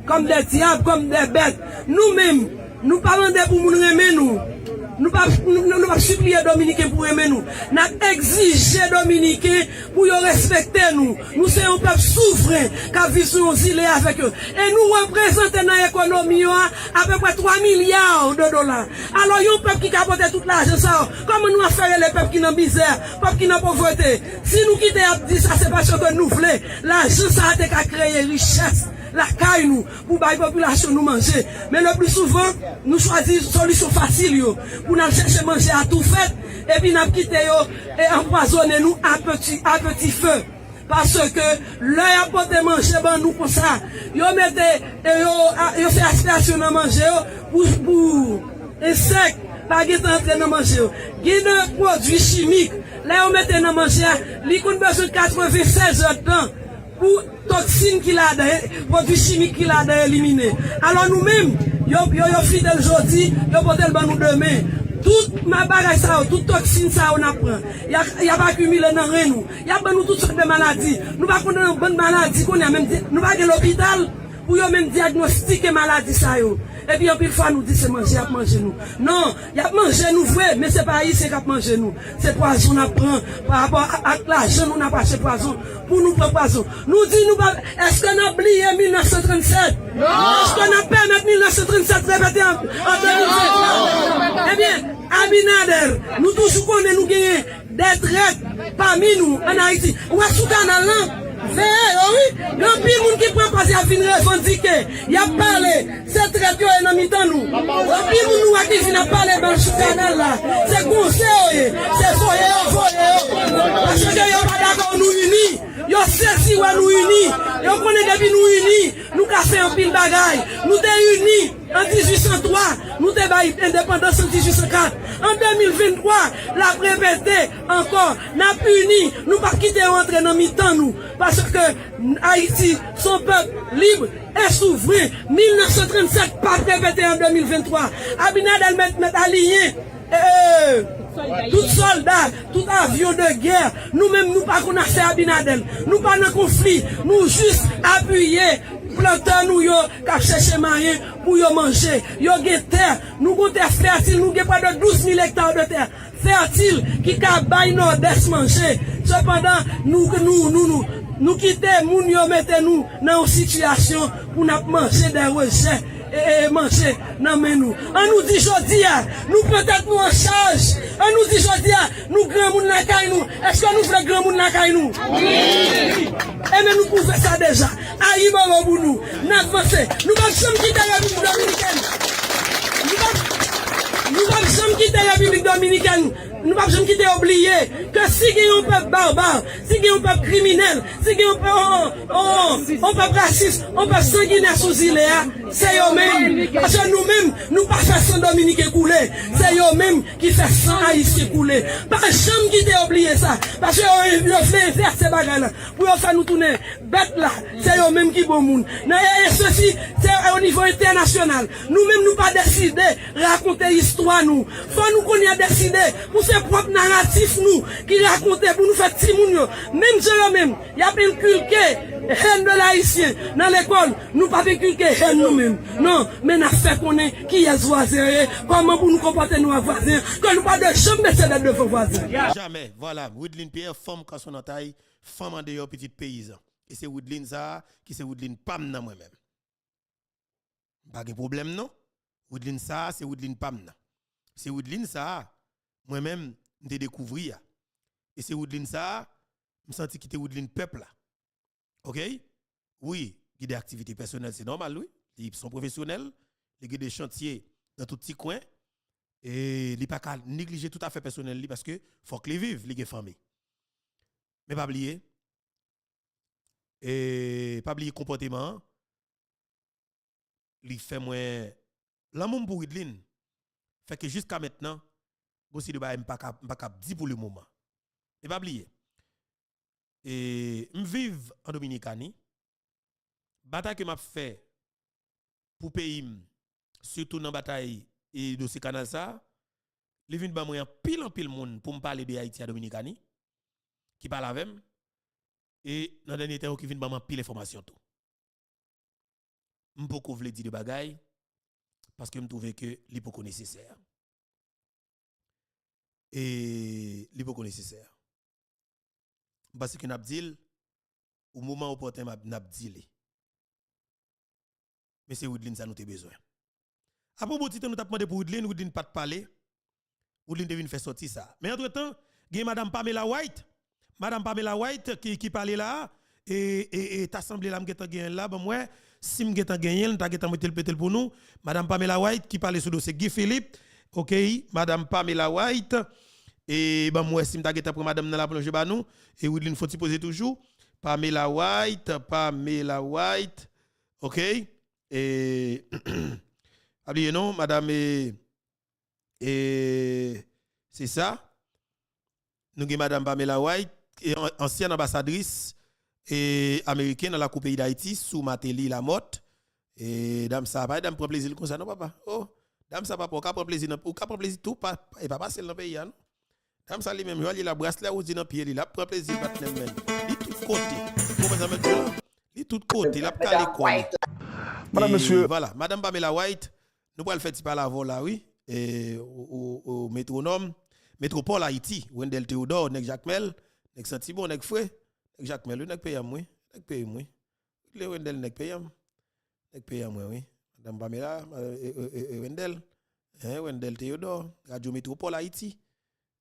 comme des diables, comme des bêtes. Nous-mêmes, nous parlons de pour nous aimer nous. Nous pas supplier Dominicains pour aimer nous. Nous exiger Dominicains pour respecter nous. Nous sommes un peuple souverain qui vit sur nos îles avec eux. Et nous représentons dans l'économie à peu près 3 milliards de dollars. Alors, il y a un peuple qui capote tout l'argent. Comment nous faire les peuples qui sont en misère, les peuples qui sont en pauvreté? Si nous quittons dit ça, c'est parce que nous voulons. L'argent, ça a créé richesse. La caille nous, pour la population nous manger. Mais le plus souvent, nous choisissons une solution facile pour nous chercher manger à tout fait et puis nous quitter et empoisonner nous à petit feu. Parce que l'heure pour te manger, ben nous comme ça, yo fait aspiration à manger pour insectes, pas de entrer dans manger. Il y a des produits chimiques, là on met dans manger, il y a besoin de 96 heures de temps pour toxines qu'il a produits chimiques qu'il a éliminés. Alors nous-mêmes, yo fidèle aujourd'hui, yo potel ban nous demain. Toute ma bagaille ça, toute toxine ça on apprend. Y a pas accumulé dans rien nous. Y a ban nous toutes sortes de maladies. Nous pas connaître bonne maladie qu'on a même nous pas à l'hôpital pour yo même diagnostiquer maladie ça yo. Et puis, une fois, nous disons, c'est manger, à manger nous. Non, il y a manger nous, vrai, mais c'est pas ici qu'on manger nous. C'est poison, on apprend, par rapport à l'argent, nous n'avons pas acheté poison, pour nous prendre poison. Nous disons, est-ce qu'on a oublié 1937? Non! Est-ce qu'on a permis 1937 répéter en 2020? Eh bien, Abinader, nous toujours connaissons, nous gagnons des traites parmi nous, en Haïti. Ou est-ce qu'on a là? Oui, il y a plus de monde qui prend pas à venir revendiquer. Il y a parlé, c'est très bien dans mi-temps nous. Il y a plus de monde qui vient parler dans ce canal là. C'est conseil, c'est foyer. Parce que il n'y a pas d'accord nous unis. Il y a ceci où nous unis. Il y a connaît depuis nous unis. Nous casser un pile bagaille. Nous t'es unis en 1803. Nous t'es indépendance en 1804. En 2023, la répété encore. N'a plus unis. Nous pas quitter entrer dans mi-temps nous. Parce que Haïti, son peuple libre et souverain. 1937, pas répété en 2023. Abinader met aligné. Tout soldat, tout avion de guerre, nous-mêmes, nous pas qu'on a fait Abinader. Nous pas dans conflit. Nous juste appuyer. Planter nous yo, cap chercher moyen pour yo manger. Yo gen terre, nous gon terre fertile, nous gen pas de 12 000 hectares de terre fertile qui ka bay nord-est manger. Cependant, nous quitter moun yo mette nous dans une situation pour nous manger des rejets et manger dans nous. On nous dit jodi nous peut-être nous en charge. On nous dit jodi nous grand moun la kay nous. Est-ce que nous voulons grand moun la kay nous? Oui. Et mais nous pouvons ça déjà. Aïe bon pour nous. N'avancez. Nous pas jamais quitter la République dominicaine. Nous pas jamais quitter la République dominicaine. Nous pas jamais quitter oublier que si il y a un peuple barbare, si il y a un peuple criminel, si il y a un peuple raciste, un peuple sanguinaire sous île, c'est eux-mêmes. Parce que nous-mêmes, nous pas faire sans Dominique couler. C'est eux-mêmes qui fait sans Haïtien couler. Pas jamais quitter oublier ça. Parce que eux fait faire ces bagages-là. Pour faire nous tourner bête là, c'est eux-mêmes qui bon monde. Et ceci, c'est au niveau international. Nous-mêmes, nous pas décider raconter l'histoire nous. Faut nous qu'on y a décidé pour ses propres narratifs nous qui racontent pour nous faire petit moun. Même je même, il y a bien inculqué haine de l'haïtien dans l'école. Nous pas inculqué haine nous-mêmes. Non, mais nous fait qu'on est qui est voisin, comment pour nous comporter nous voisins, que nous pas de jamais céder devant voisins. Jamais, voilà, Woodline Pierre, femme quand son taille, femme en dehors petit paysan. Et c'est Woodline ça, qui c'est Woodline Pam dans moi-même. Pas de problème non? Woodline ça, c'est Woodline Pam. C'est Woodline ça. Moi-même, je découvert. Et c'est Woodline ça, je me sens qu'il était Woodline peuple là. OK? Oui, il y a des activités personnelles, c'est normal, oui. Ils sont professionnels, il y a des chantiers dans tout petit coin. Et il ne pas négliger tout à fait personnel parce que faut que les vivent, les familles. Mais pas oublier. Et pas oublier comportement. il fait moins l'amour pour Widlin fait que jusqu'à maintenant aussi de bail pas cap dit pour le moment. Et pas oublier. Et m'vive en Dominicanie bataille que m'a fait pour pays surtout dans bataille et dossier canal ça les vinn ba moi en pile monde pour me parler de Haïti à Dominicanie qui parle avec et dans dernier temps qui vinn ba pile information tout m'poko vle di de bagay parce que me trouve que li poko nécessaire et li poko nécessaire parce que n'a dit au moment opportun n'a dit mais c'est Woodlin ça nous te besoin après bon titre nous t'a demandé pour Woodlin pas de parler Woodlin devine faire sortir ça mais entre temps il y a madame Pamela White qui parlait là et t'as semblé là m'geta gagné là ben moi si m'geta gagné t'as geta mettre le pétel pour nous madame Pamela White qui parlait sur dossier Guy Philippe OK madame Pamela White et ben moi si m'ta geta pour madame dans la plonge ba nous et Woodlin faut poser toujours Pamela White OK et oubliez non madame et c'est ça nous avons madame Pamela White ancienne ambassadrice et américaine dans la coupe pays d'Haïti sous Matéli Lamotte et dame ça pas dame prend plaisir comme ça non papa oh dame ça pas prend plaisir ou prend plaisir tout pas et pas passer dans pays non dame ça lui même il la bracelet ou dit dans pied il la prend plaisir pas même il tout côté comment ça me dit il tout côté la calé quoi madame monsieur voilà madame Pamela White nous pourrons le faire par la vol là oui et au métropole Haïti Wendell Théodore nek Jacmel nek Santibon nek frère nek Jacmel nek paye moi nek paye moi le Wendell nek paye moi oui madame Pamela Wendell Théodore radio métropole Haïti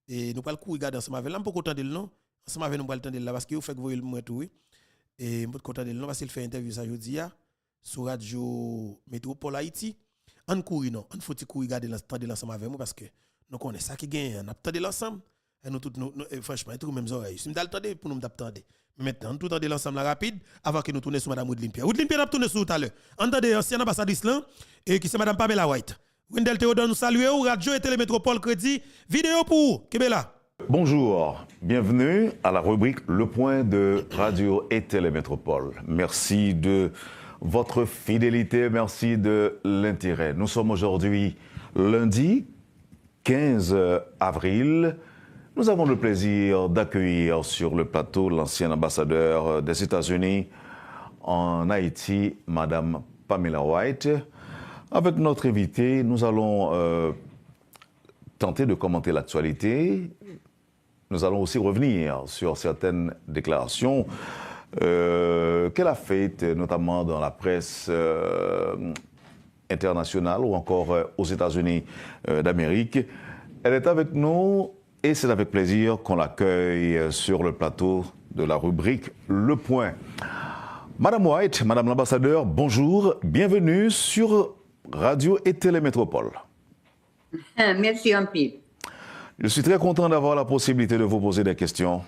et nous parle regarder ensemble avec là pas content de non ensemble avec nous pas attendre là parce que vous fait que vous moi tout oui et pas content de non parce qu'il fait interview ça jeudi sur radio métropole Haïti on courir non on faut regarder l'ensemble avec moi parce que nous connaissons ça qui gagne on attend l'ensemble et nous tout franchement tout mêmes oreilles si me d'attendre pour nous attendre maintenant tout attendre l'ensemble rapide avant que nous tourner sur madame Woodlin Pierre n'a tourner sur tout à l'heure entendez ancienne ambassadrice là et qui c'est madame Pamela White Wendell Théodore nous salue radio et télémétropole crédit vidéo pour Kebela. Bonjour, bienvenue à la rubrique Le Point de Radio et Télémétropole. Merci de votre fidélité, merci de l'intérêt. Nous sommes aujourd'hui lundi 15 avril. Nous avons le plaisir d'accueillir sur le plateau l'ancien ambassadeur des États-Unis en Haïti, Madame Pamela White. Avec notre invité, nous allons tenter de commenter l'actualité. Nous allons aussi revenir sur certaines déclarations qu'elle a faites, notamment dans la presse internationale ou encore aux États-Unis d'Amérique. Elle est avec nous et c'est avec plaisir qu'on l'accueille sur le plateau de la rubrique Le Point. Madame White, Madame l'ambassadeur, bonjour, bienvenue sur Radio et Télémétropole. Merci un peu. Je suis très content d'avoir la possibilité de vous poser des questions.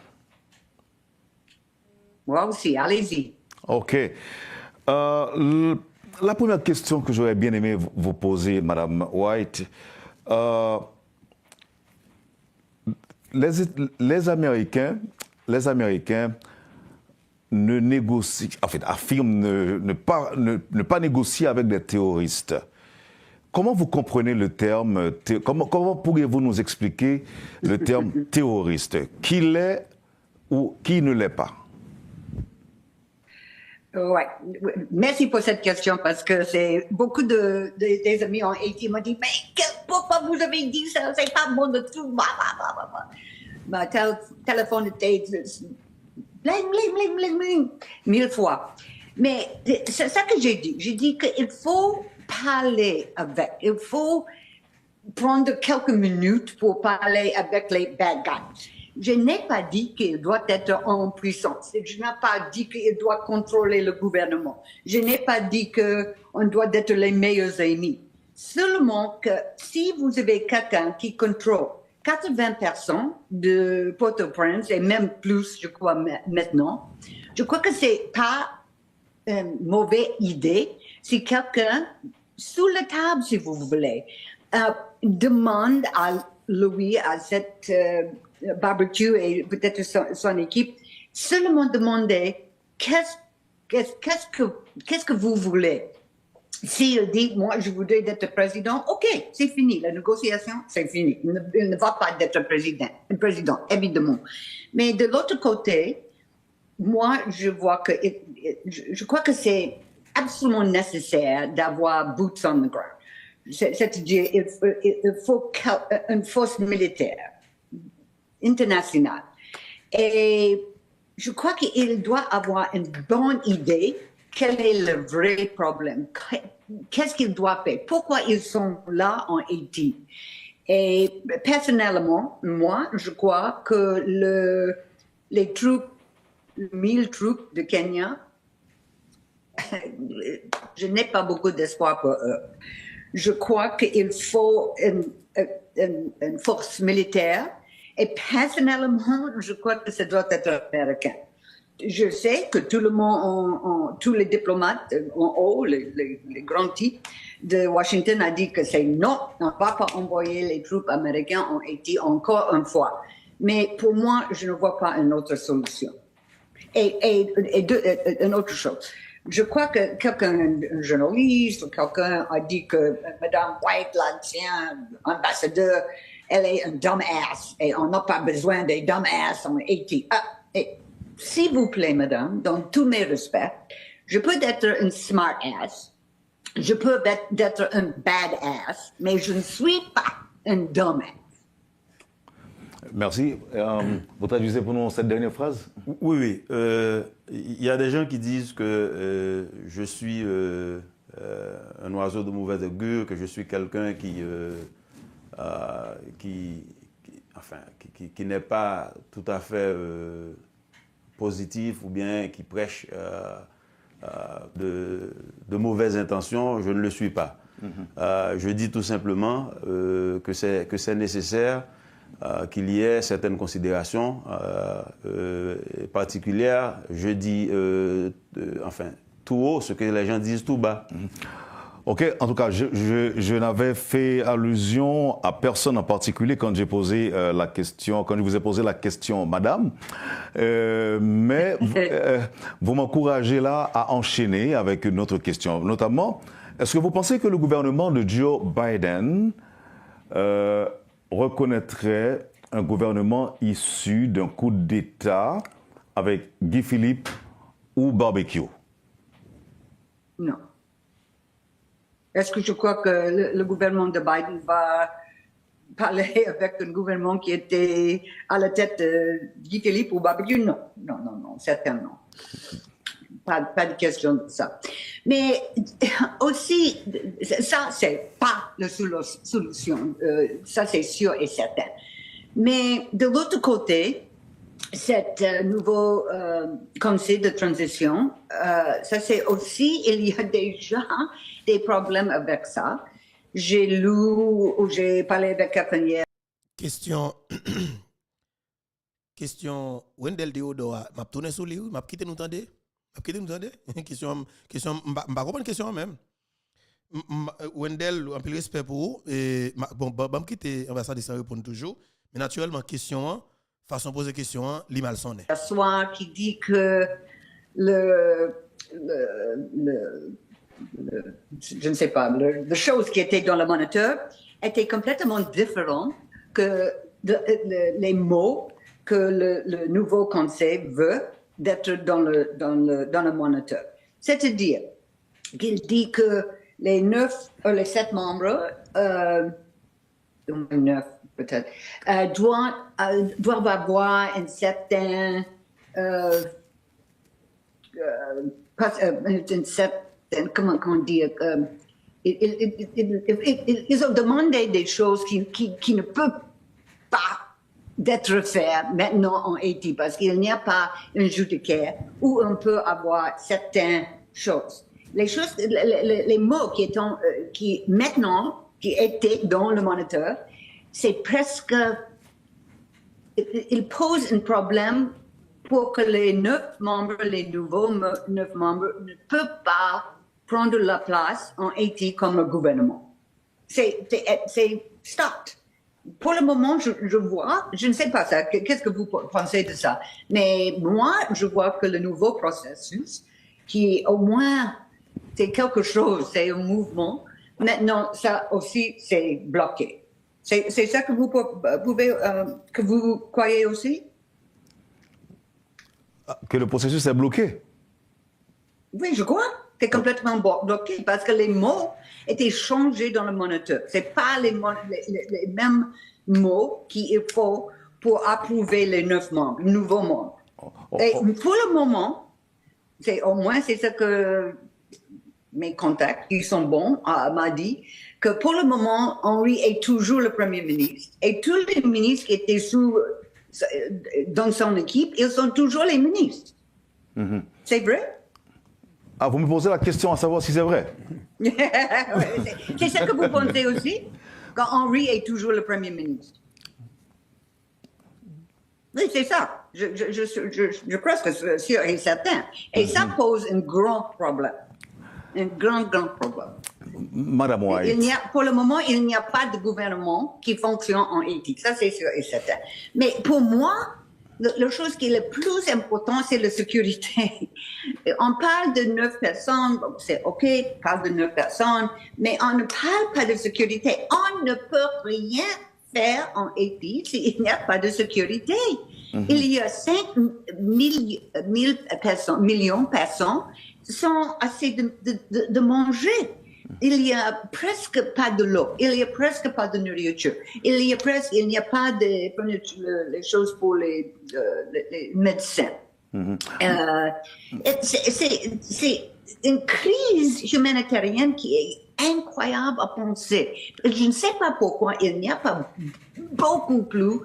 Moi aussi, allez-y. OK. La première question que j'aurais bien aimé vous poser, Madame White, les Américains ne négocient, en fait, affirment ne pas négocier avec des terroristes. Comment vous comprenez le terme, comment pourriez-vous nous expliquer le terme terroriste? Qui l'est ou qui ne l'est pas? Ouais. Merci pour cette question parce que c'est beaucoup des amis en Haïti m'ont dit mais pourquoi vous avez dit ça, c'est pas bon de tout. Ma téléphone était bling bling bling bling bling 1000 fois. Mais c'est ça que j'ai dit. J'ai dit qu'il faut parler avec, il faut prendre quelques minutes pour parler avec les bad guys. Je n'ai pas dit qu'il doit être en puissance. Je n'ai pas dit qu'il doit contrôler le gouvernement. Je n'ai pas dit qu'on doit être les meilleurs amis. Seulement que si vous avez quelqu'un qui contrôle 80% de Port-au-Prince et même plus, je crois, maintenant, je crois que c'est pas une mauvaise idée si quelqu'un sous la table, si vous voulez. Demande à Louis, à cette barbecue et peut-être son équipe, seulement demander qu'est-ce que vous voulez. S'il dit, moi, je voudrais être président, OK, c'est fini. La négociation, c'est fini. Il ne va pas être président, évidemment. Mais de l'autre côté, moi, je crois que c'est absolument nécessaire d'avoir boots on the ground. C'est-à-dire, il faut une force militaire internationale. Et je crois qu'il doit avoir une bonne idée quel est le vrai problème, qu'est-ce qu'ils doivent faire, pourquoi ils sont là en Haïti. Et personnellement, moi, je crois que les troupes, 1000 troupes de Kenya, je n'ai pas beaucoup d'espoir pour eux. Je crois qu'il faut une force militaire et personnellement, je crois que ça doit être américain. Je sais que tout le monde, tous les diplomates en haut, les grands types de Washington a dit que c'est non, on ne va pas envoyer les troupes américaines en Haïti encore une fois. Mais pour moi, je ne vois pas une autre solution. Et une autre chose. Je crois que un journaliste ou quelqu'un a dit que Mme White, l'ancien ambassadeur, elle est un dumbass et on n'a pas besoin des dumbass en Haïti. S'il vous plaît, madame, dans tous mes respects, je peux être une smart ass, je peux être un bad ass, mais je ne suis pas un dumbass. Merci. Vous traduisez pour nous cette dernière phrase? Oui. Il y a des gens qui disent que je suis un oiseau de mauvaise augure, que je suis quelqu'un qui n'est pas tout à fait positif ou bien qui prêche de mauvaises intentions. Je ne le suis pas. Je dis tout simplement que c'est nécessaire qu'il y ait certaines considérations particulières. Je dis tout haut ce que les gens disent tout bas. Ok, en tout cas, je n'avais fait allusion à personne en particulier quand j'ai posé la question, quand je vous ai posé la question, madame. Mais vous m'encouragez là à enchaîner avec une autre question. Notamment, est-ce que vous pensez que le gouvernement de Joe Biden reconnaîtrait un gouvernement issu d'un coup d'État avec Guy Philippe ou barbecue? Non. Est-ce que je crois que le gouvernement de Biden va parler avec un gouvernement qui était à la tête de Guy Philippe ou barbecue? Non, certainement. Pas de question de ça. Mais aussi, ça, c'est pas la solution. Ça, c'est sûr et certain. Mais de l'autre côté, cet nouveau conseil de transition, ça c'est aussi, il y a déjà des problèmes avec ça. J'ai lu ou j'ai parlé avec quelqu'un hier. Question, Wendell Deodoa, m'a tourné sur lui, m'a quitté nous tendez? Question, m'a comprendre question même. Wendell, un peu de respect pour vous, et bon, m'a quitté, ambassade ça répond toujours, mais naturellement, question, façon de poser question, li mal sonné. Ce soir, qui dit que je ne sais pas, la chose qui était dans le moniteur était complètement différente que les mots que le nouveau conseil veut d'être dans le moniteur. C'est-à-dire qu'il dit que les 9 ou les 7 membres, 9 peut-être, doivent avoir un certain comment dire, ils ont demandé des choses qui ne peuvent pas d'être faites maintenant en Haïti parce qu'il n'y a pas un judiciaire où on peut avoir certaines choses. Les choses, les mots qui maintenant, qui étaient dans le moniteur, c'est presque, il pose un problème pour que les 9 membres, les nouveaux 9 membres ne peuvent pas prendre la place en Haïti comme le gouvernement. C'est start. Pour le moment, je vois, je ne sais pas ça, qu'est-ce que vous pensez de ça? Mais moi, je vois que le nouveau processus, qui au moins, c'est quelque chose, c'est un mouvement, maintenant, ça aussi, c'est bloqué. C'est ça que vous pouvez, que vous croyez aussi? Que le processus est bloqué? Oui, je crois. C'est complètement bloqué parce que les mots étaient changés dans le moniteur. C'est pas les mêmes mots qu'il faut pour approuver les 9 membres, nouveaux membres. Et pour le moment, au moins c'est ce que mes contacts, qui sont bons, m'a dit, que pour le moment, Henri est toujours le Premier ministre. Et tous les ministres qui étaient dans son équipe, ils sont toujours les ministres. Mm-hmm. C'est vrai? Ah, vous me posez la question à savoir si c'est vrai. C'est ça que vous pensez aussi? Quand Henri est toujours le Premier ministre. Oui, c'est ça. Je crois que c'est sûr et certain. Et ça pose un grand problème. Un grand problème. Madame White. Pour le moment, il n'y a pas de gouvernement qui fonctionne en Haïti. Ça, c'est sûr et certain. Mais pour moi, la chose qui est le plus important, c'est la sécurité. On parle de 9 personnes, c'est OK, on parle de 9 personnes, mais on ne parle pas de sécurité. On ne peut rien faire en Haïti s'il n'y a pas de sécurité. Il y a 5 millions de personnes qui sont assez de manger. Il n'y a presque pas de l'eau, il n'y a presque pas de nourriture, il n'y a pas de les choses pour les médecins. C'est une crise humanitaire qui est incroyable à penser. Je ne sais pas pourquoi il n'y a pas beaucoup plus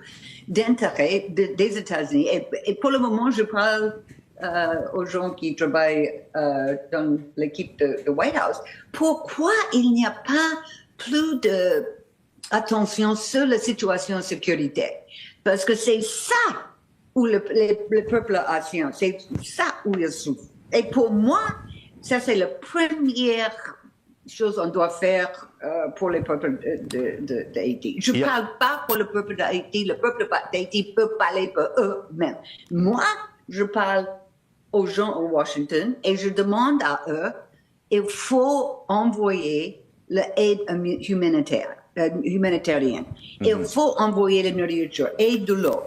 d'intérêt des États-Unis. Et pour le moment, je parle aux gens qui travaillent dans l'équipe de White House, pourquoi il n'y a pas plus d'attention sur la situation sécuritaire? Parce que c'est ça où le peuple haïtien, c'est ça où il souffre. Et pour moi, ça c'est la première chose qu'on doit faire pour le peuple d'Haïti. Je ne parle pas pour le peuple d'Haïti, le peuple d'Haïti peut parler pour eux-mêmes. Moi, je parle aux gens à Washington et je demande à eux, il faut envoyer l'aide humanitairienne. Il faut envoyer la nourriture et de l'eau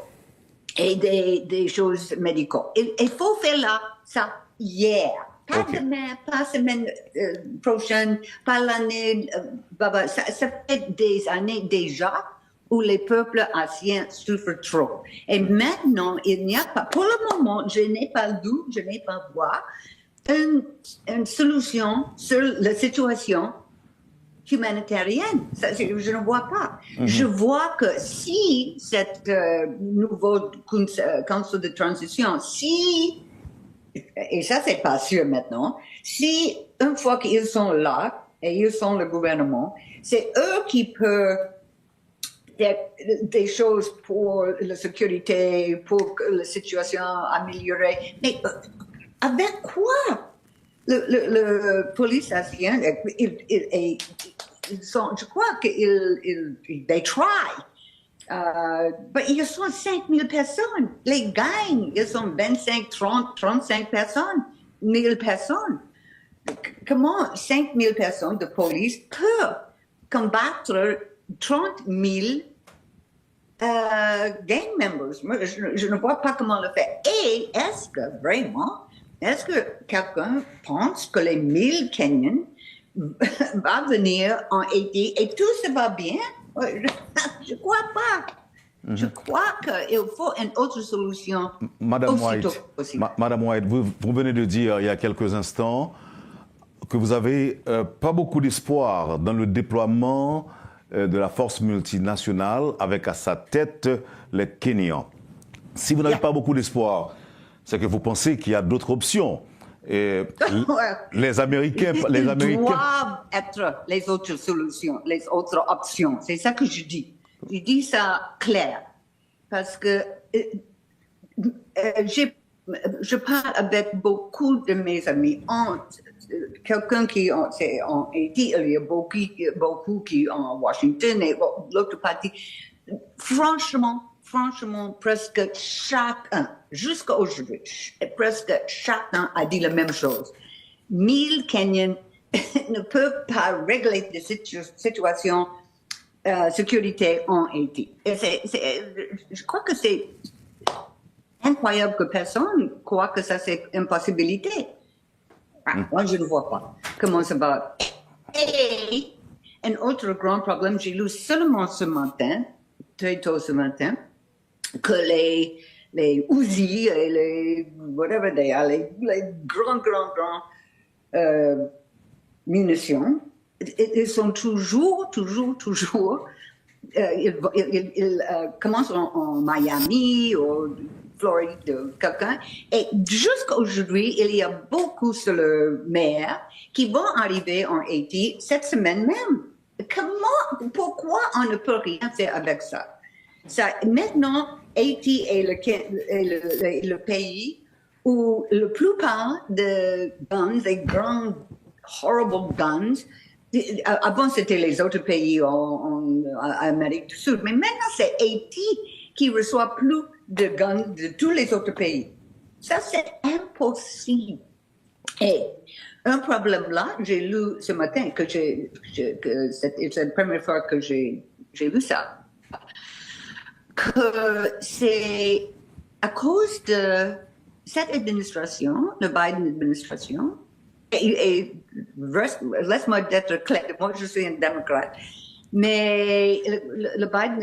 et des choses médicales. Il faut faire ça hier. Pas demain, pas semaine prochaine, pas l'année. Ça fait des années déjà où les peuples haïtiens souffrent trop. Et maintenant, il n'y a pas, pour le moment, je n'ai pas vu, je n'ai pas vu une solution sur la situation humanitarienne. Ça, je ne vois pas. Je vois que si cette nouveau conseil de transition, et ça c'est pas sûr maintenant, si une fois qu'ils sont là et ils sont le gouvernement, c'est eux qui peuvent des choses pour la sécurité, pour la situation améliorée. Mais avec quoi? Le police haïtien, je crois qu'ils try. Mais ils sont 5000 personnes. Les gangs, ils sont 25, 30, 35 personnes, 1000 personnes. Comment 5000 personnes de police peuvent combattre 30 000 gang members? Moi, je ne vois pas comment le faire. Et est-ce que quelqu'un pense que les 1000 Kenyans vont venir en Haïti et tout se va bien? Je ne crois pas. Je crois qu'il faut une autre solution. Madame White, vous venez de dire il y a quelques instants que vous n'avez pas beaucoup d'espoir dans le déploiement de la force multinationale avec à sa tête les Kenyans. Si vous n'avez pas beaucoup d'espoir, c'est que vous pensez qu'il y a d'autres options. Et les Américains doivent être les autres solutions, les autres options. C'est ça que je dis. Je dis ça clair. Parce que je parle avec beaucoup de mes amis. quelqu'un qui c'est en Haïti, il y a beaucoup qui en Washington et l'autre partie. Franchement, presque chacun, jusqu'à aujourd'hui, presque chacun a dit la même chose. 1000 Kenyans ne peuvent pas régler des situations sécurité en Haïti. Et je crois que c'est incroyable que personne croit que ça c'est une possibilité. Moi, je ne vois pas comment ça va. Et un autre grand problème, j'ai lu seulement ce matin, très tôt ce matin, que les Uzi et les whatever they are, les grands munitions, ils sont toujours, ils commencent en Miami ou Floride, quelqu'un, et jusqu'à aujourd'hui, il y a beaucoup sur le mer qui vont arriver en Haïti cette semaine même. Pourquoi on ne peut rien faire avec ça? Maintenant, Haïti est le pays où la plupart des guns, des grands, horrible guns, avant c'était les autres pays en Amérique du Sud, mais maintenant c'est Haïti qui reçoit plus de guns de tous les autres pays. Ça, c'est impossible. Et un problème là, j'ai lu ce matin que c'est la première fois que j'ai lu ça, que c'est à cause de cette administration, la Biden administration, et laisse-moi être clair, moi je suis un démocrate, mais le Biden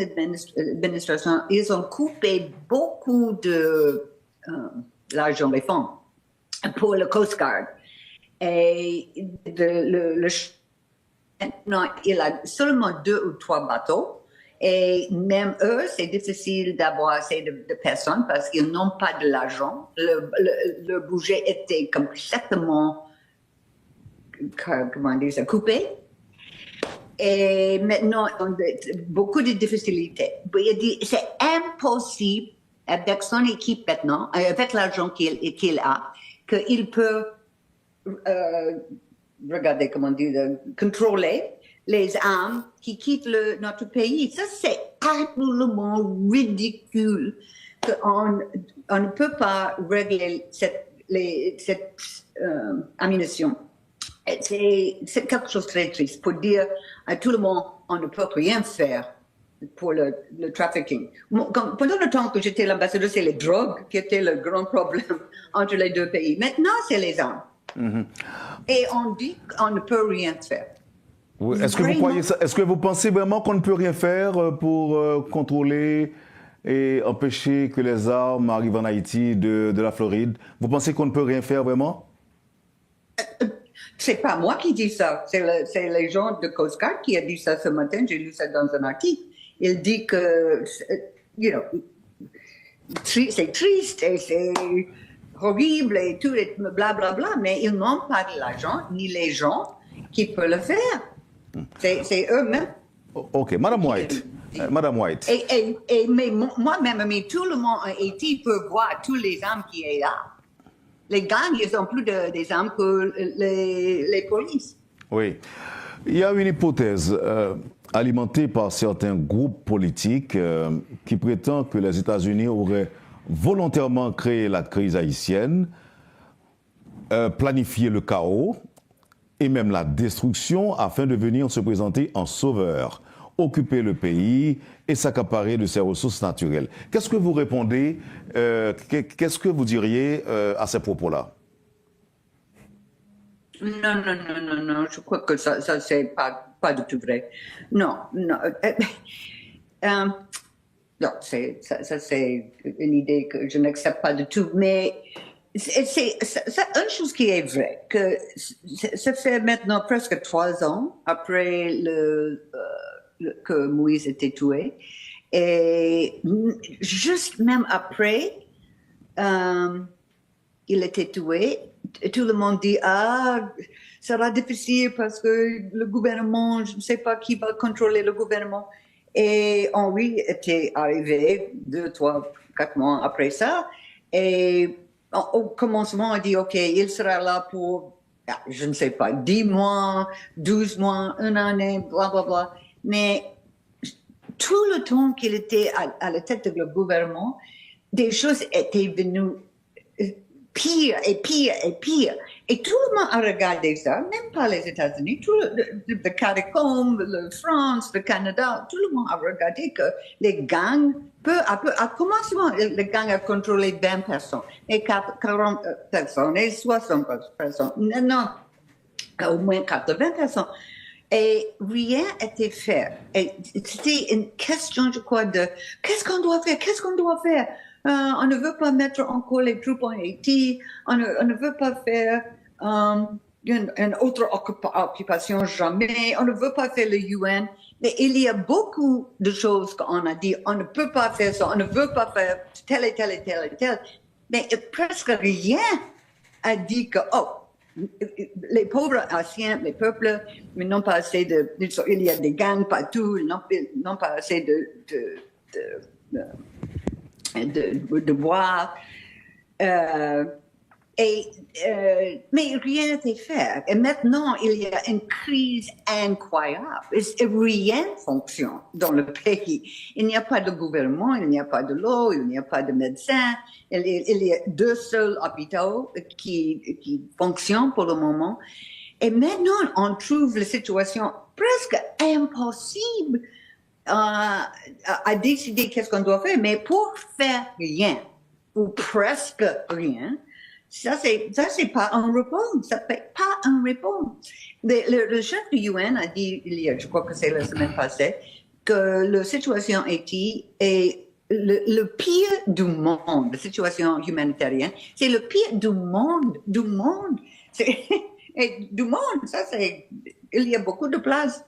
administration, ils ont coupé beaucoup de l'argent, les fonds, pour le Coast Guard. Et maintenant, il a seulement 2 ou 3 bateaux. Et même eux, c'est difficile d'avoir assez de personnes parce qu'ils n'ont pas de l'argent. Le budget était complètement, comment dire ça, coupé. Et maintenant, on a beaucoup de difficultés. Il dit c'est impossible avec son équipe maintenant, avec l'argent qu'il a, qu'il peut regardez comment dire, contrôler les armes qui quittent notre pays. Ça, c'est absolument ridicule qu'on ne peut pas régler cette ammunition. C'est quelque chose de très triste pour dire à tout le monde on ne peut rien faire pour le trafficking. Pendant le temps que j'étais l'ambassadeur, c'est les drogues qui étaient le grand problème entre les deux pays. Maintenant, c'est les armes. Et on dit qu'on ne peut rien faire. Oui. Est-ce que vous croyez ça? Est-ce que vous pensez vraiment qu'on ne peut rien faire pour contrôler et empêcher que les armes arrivent en Haïti de la Floride? Vous pensez qu'on ne peut rien faire vraiment? C'est pas moi qui dis ça, c'est les gens de Coast Guard qui a dit ça ce matin, j'ai lu ça dans un article. Il dit que, c'est triste et c'est horrible et tout, et blablabla, mais ils n'ont pas de l'argent, ni les gens qui peuvent le faire. C'est eux-mêmes. Ok, Madame White. Madame White. Mais moi-même, mais tout le monde en Haïti peut voir tous les armes qui sont là. Les gangs, ils ont plus des armes que les polices. Oui. Il y a une hypothèse alimentée par certains groupes politiques qui prétend que les États-Unis auraient volontairement créé la crise haïtienne, planifié le chaos et même la destruction afin de venir se présenter en sauveur, occuper le pays et s'accaparer de ses ressources naturelles. Qu'est-ce que vous répondez, qu'est-ce que vous diriez à ces propos-là? Non, je crois que ça c'est pas du tout vrai. Non. Non, ça c'est une idée que je n'accepte pas du tout, mais c'est une chose qui est vraie, que ça fait maintenant presque 3 ans après que Moïse était tué, et juste même après il était tué, tout le monde dit ça sera difficile parce que le gouvernement, je ne sais pas qui va contrôler le gouvernement. Et Henri était arrivé 2, 3, 4 mois après ça. Et au commencement, on dit, OK, il sera là pour je ne sais pas, 10 mois, 12 mois, une année, bla, bla, bla. Mais tout le temps qu'il était à la tête du gouvernement, des choses étaient venues pire et pire et pire. Et tout le monde a regardé ça, même pas les États-Unis, tout le CARICOM, la France, le Canada, tout le monde a regardé que les gangs, peu à peu, à commencement, les gangs a contrôlé 20 personnes, et 40 personnes, et 60 personnes. Non, au moins 80 personnes. Et rien n'était fait. Et c'était une question, je crois, de qu'est-ce qu'on doit faire, qu'est-ce qu'on doit faire. On ne veut pas mettre encore les troupes en Haïti, on ne veut pas faire une autre occupation jamais, on ne veut pas faire le UN. Mais il y a beaucoup de choses qu'on a dit, on ne peut pas faire ça, on ne veut pas faire tel et tel et tel et tel. Mais presque rien a dit que, les pauvres anciens, les peuples, ils n'ont pas assez il y a des gangs partout, ils n'ont pas assez de boire. Mais rien n'était fait. Et maintenant, il y a une crise incroyable. Et rien ne fonctionne dans le pays. Il n'y a pas de gouvernement, il n'y a pas de l'eau, il n'y a pas de médecins. Il y a 2 seuls hôpitaux qui fonctionnent pour le moment. Et maintenant, on trouve la situation presque impossible à décider qu'est-ce qu'on doit faire. Mais pour faire rien, ou presque rien, ça c'est pas un réponse. Ça fait pas un réponse. Le chef du UN a dit, je crois que c'est la semaine passée, que la situation en Haïti est le pire du monde, la situation humanitaire, c'est le pire du monde. Et du monde, il y a beaucoup de places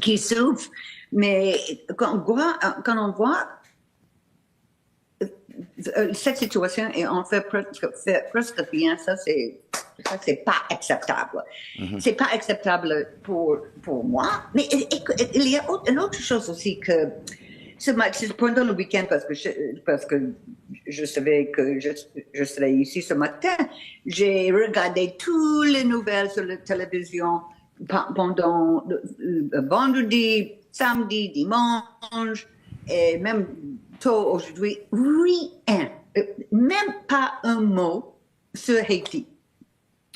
qui souffrent, mais quand on voit cette situation et on fait presque rien, ça c'est pas acceptable. C'est pas acceptable pour moi. Mais il y a une autre chose aussi que pendant le week-end, parce que je savais que je serais ici ce matin, j'ai regardé toutes les nouvelles sur la télévision pendant vendredi, samedi, dimanche, et même tôt aujourd'hui, rien, même pas un mot sur Haïti.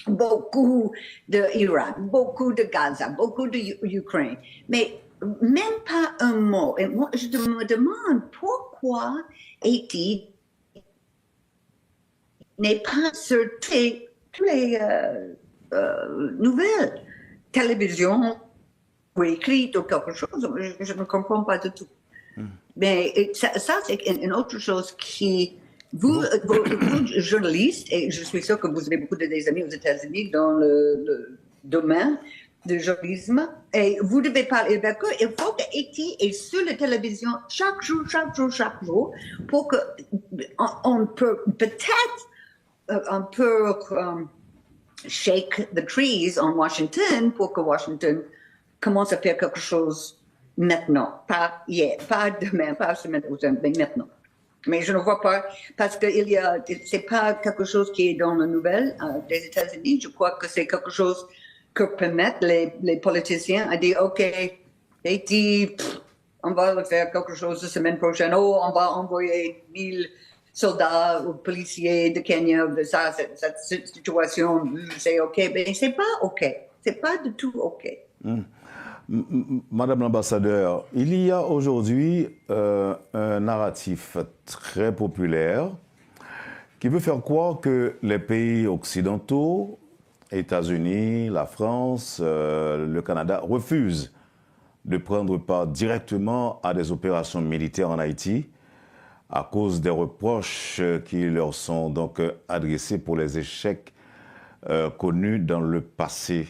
Beaucoup d'Iran, beaucoup de Gaza, beaucoup d'Ukraine, mais même pas un mot. Et moi, je me demande pourquoi Haïti n'est pas sur toutes les nouvelles, télévision ou écrites ou quelque chose. Je ne comprends pas du tout. Mais ça c'est une autre chose qui, vous, journalistes, et je suis sûre que vous avez beaucoup des amis aux États-Unis dans le domaine du journalisme, et vous devez parler avec eux. Il faut que Haïti est sur la télévision chaque jour, pour que on peut peut-être on peut shake the trees en Washington pour que Washington commence à faire quelque chose maintenant, pas hier, pas demain, pas la semaine prochaine, mais maintenant. Mais je ne vois pas, parce que c'est pas quelque chose qui est dans la nouvelle des États-Unis. Je crois que c'est quelque chose que permettent les politiciens à dire, OK, Haïti, on va faire quelque chose la semaine prochaine. Oh, on va envoyer 1000 soldats ou policiers de Kenya. Ça, cette situation, c'est OK. Mais c'est pas OK. C'est pas du tout OK. Madame l'ambassadeur, il y a aujourd'hui un narratif très populaire qui veut faire croire que les pays occidentaux, États-Unis, la France, le Canada, refusent de prendre part directement à des opérations militaires en Haïti à cause des reproches qui leur sont donc adressés pour les échecs connus dans le passé.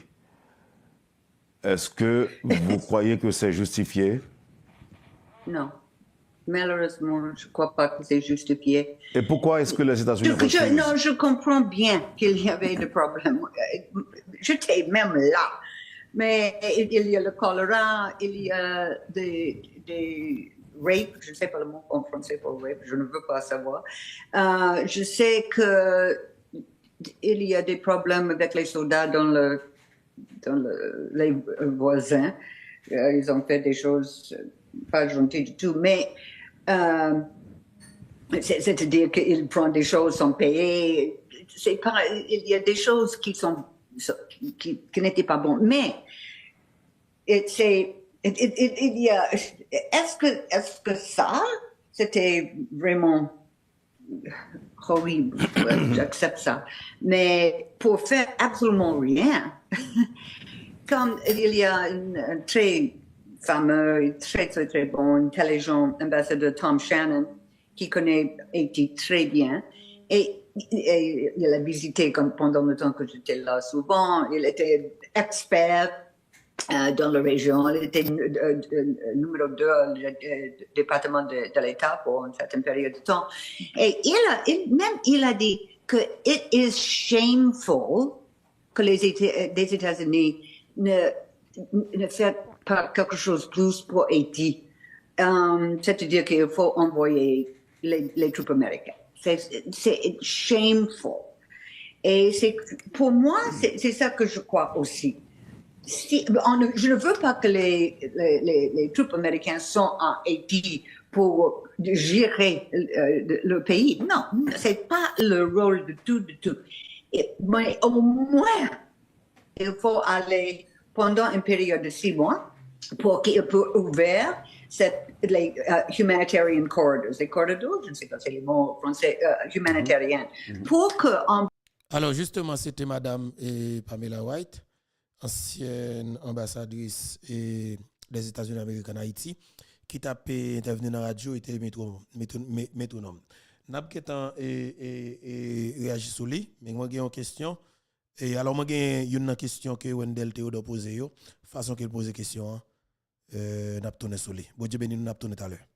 Est-ce que vous croyez que c'est justifié? Non. Malheureusement, je ne crois pas que c'est justifié. Et pourquoi est-ce que les États-Unis refusent? Non, je comprends bien qu'il y avait des problèmes. J'étais même là. Mais il y a le choléra, il y a des rapes, je ne sais pas le mot en français pour rape, je ne veux pas savoir. Je sais que il y a des problèmes avec les soldats les voisins. Ils ont fait des choses pas gentilles du tout, mais c'est-à-dire qu'ils prennent des choses sans payer. Il y a des choses qui n'étaient pas bonnes, mais il y a. Est-ce que ça, c'était vraiment horrible? J'accepte ça, mais pour faire absolument rien, comme il y a un très fameux, très très très bon, intelligent ambassadeur Tom Shannon qui connaît Haïti très bien et il a visité pendant le temps que j'étais là souvent. Il était expert dans la région. Il était numéro 2 du département de l'État pour une certaine période de temps. Et il a dit que it is shameful que les États-Unis ne fassent pas quelque chose de plus pour Haïti. C'est-à-dire qu'il faut envoyer les troupes américaines. C'est shameful. Et pour moi, c'est ça que je crois aussi. Je ne veux pas que les troupes américaines sont en Haïti pour gérer le pays. Non, c'est pas le rôle de tout. Mais au moins, il faut aller pendant une période de 6 mois pour qu'il puisse ouvrir les humanitarian corridors. Les corridors, je ne sais pas si c'est les mots français, humanitariens. Pour que Alors justement, c'était Madame Pamela White, ancienne ambassadrice des États-Unis d'Amérique en Haïti, qui t'a intervenu dans la radio et était métronome. N'a pas réagi sur lui, mais moi j'ai une question. Et alors moi j'ai une question que Wendell Théodore posé façon qu'il pose question n'a pas tourné sur lui. Bon Dieu béni, nous n'a pas tourné tout à l'heure.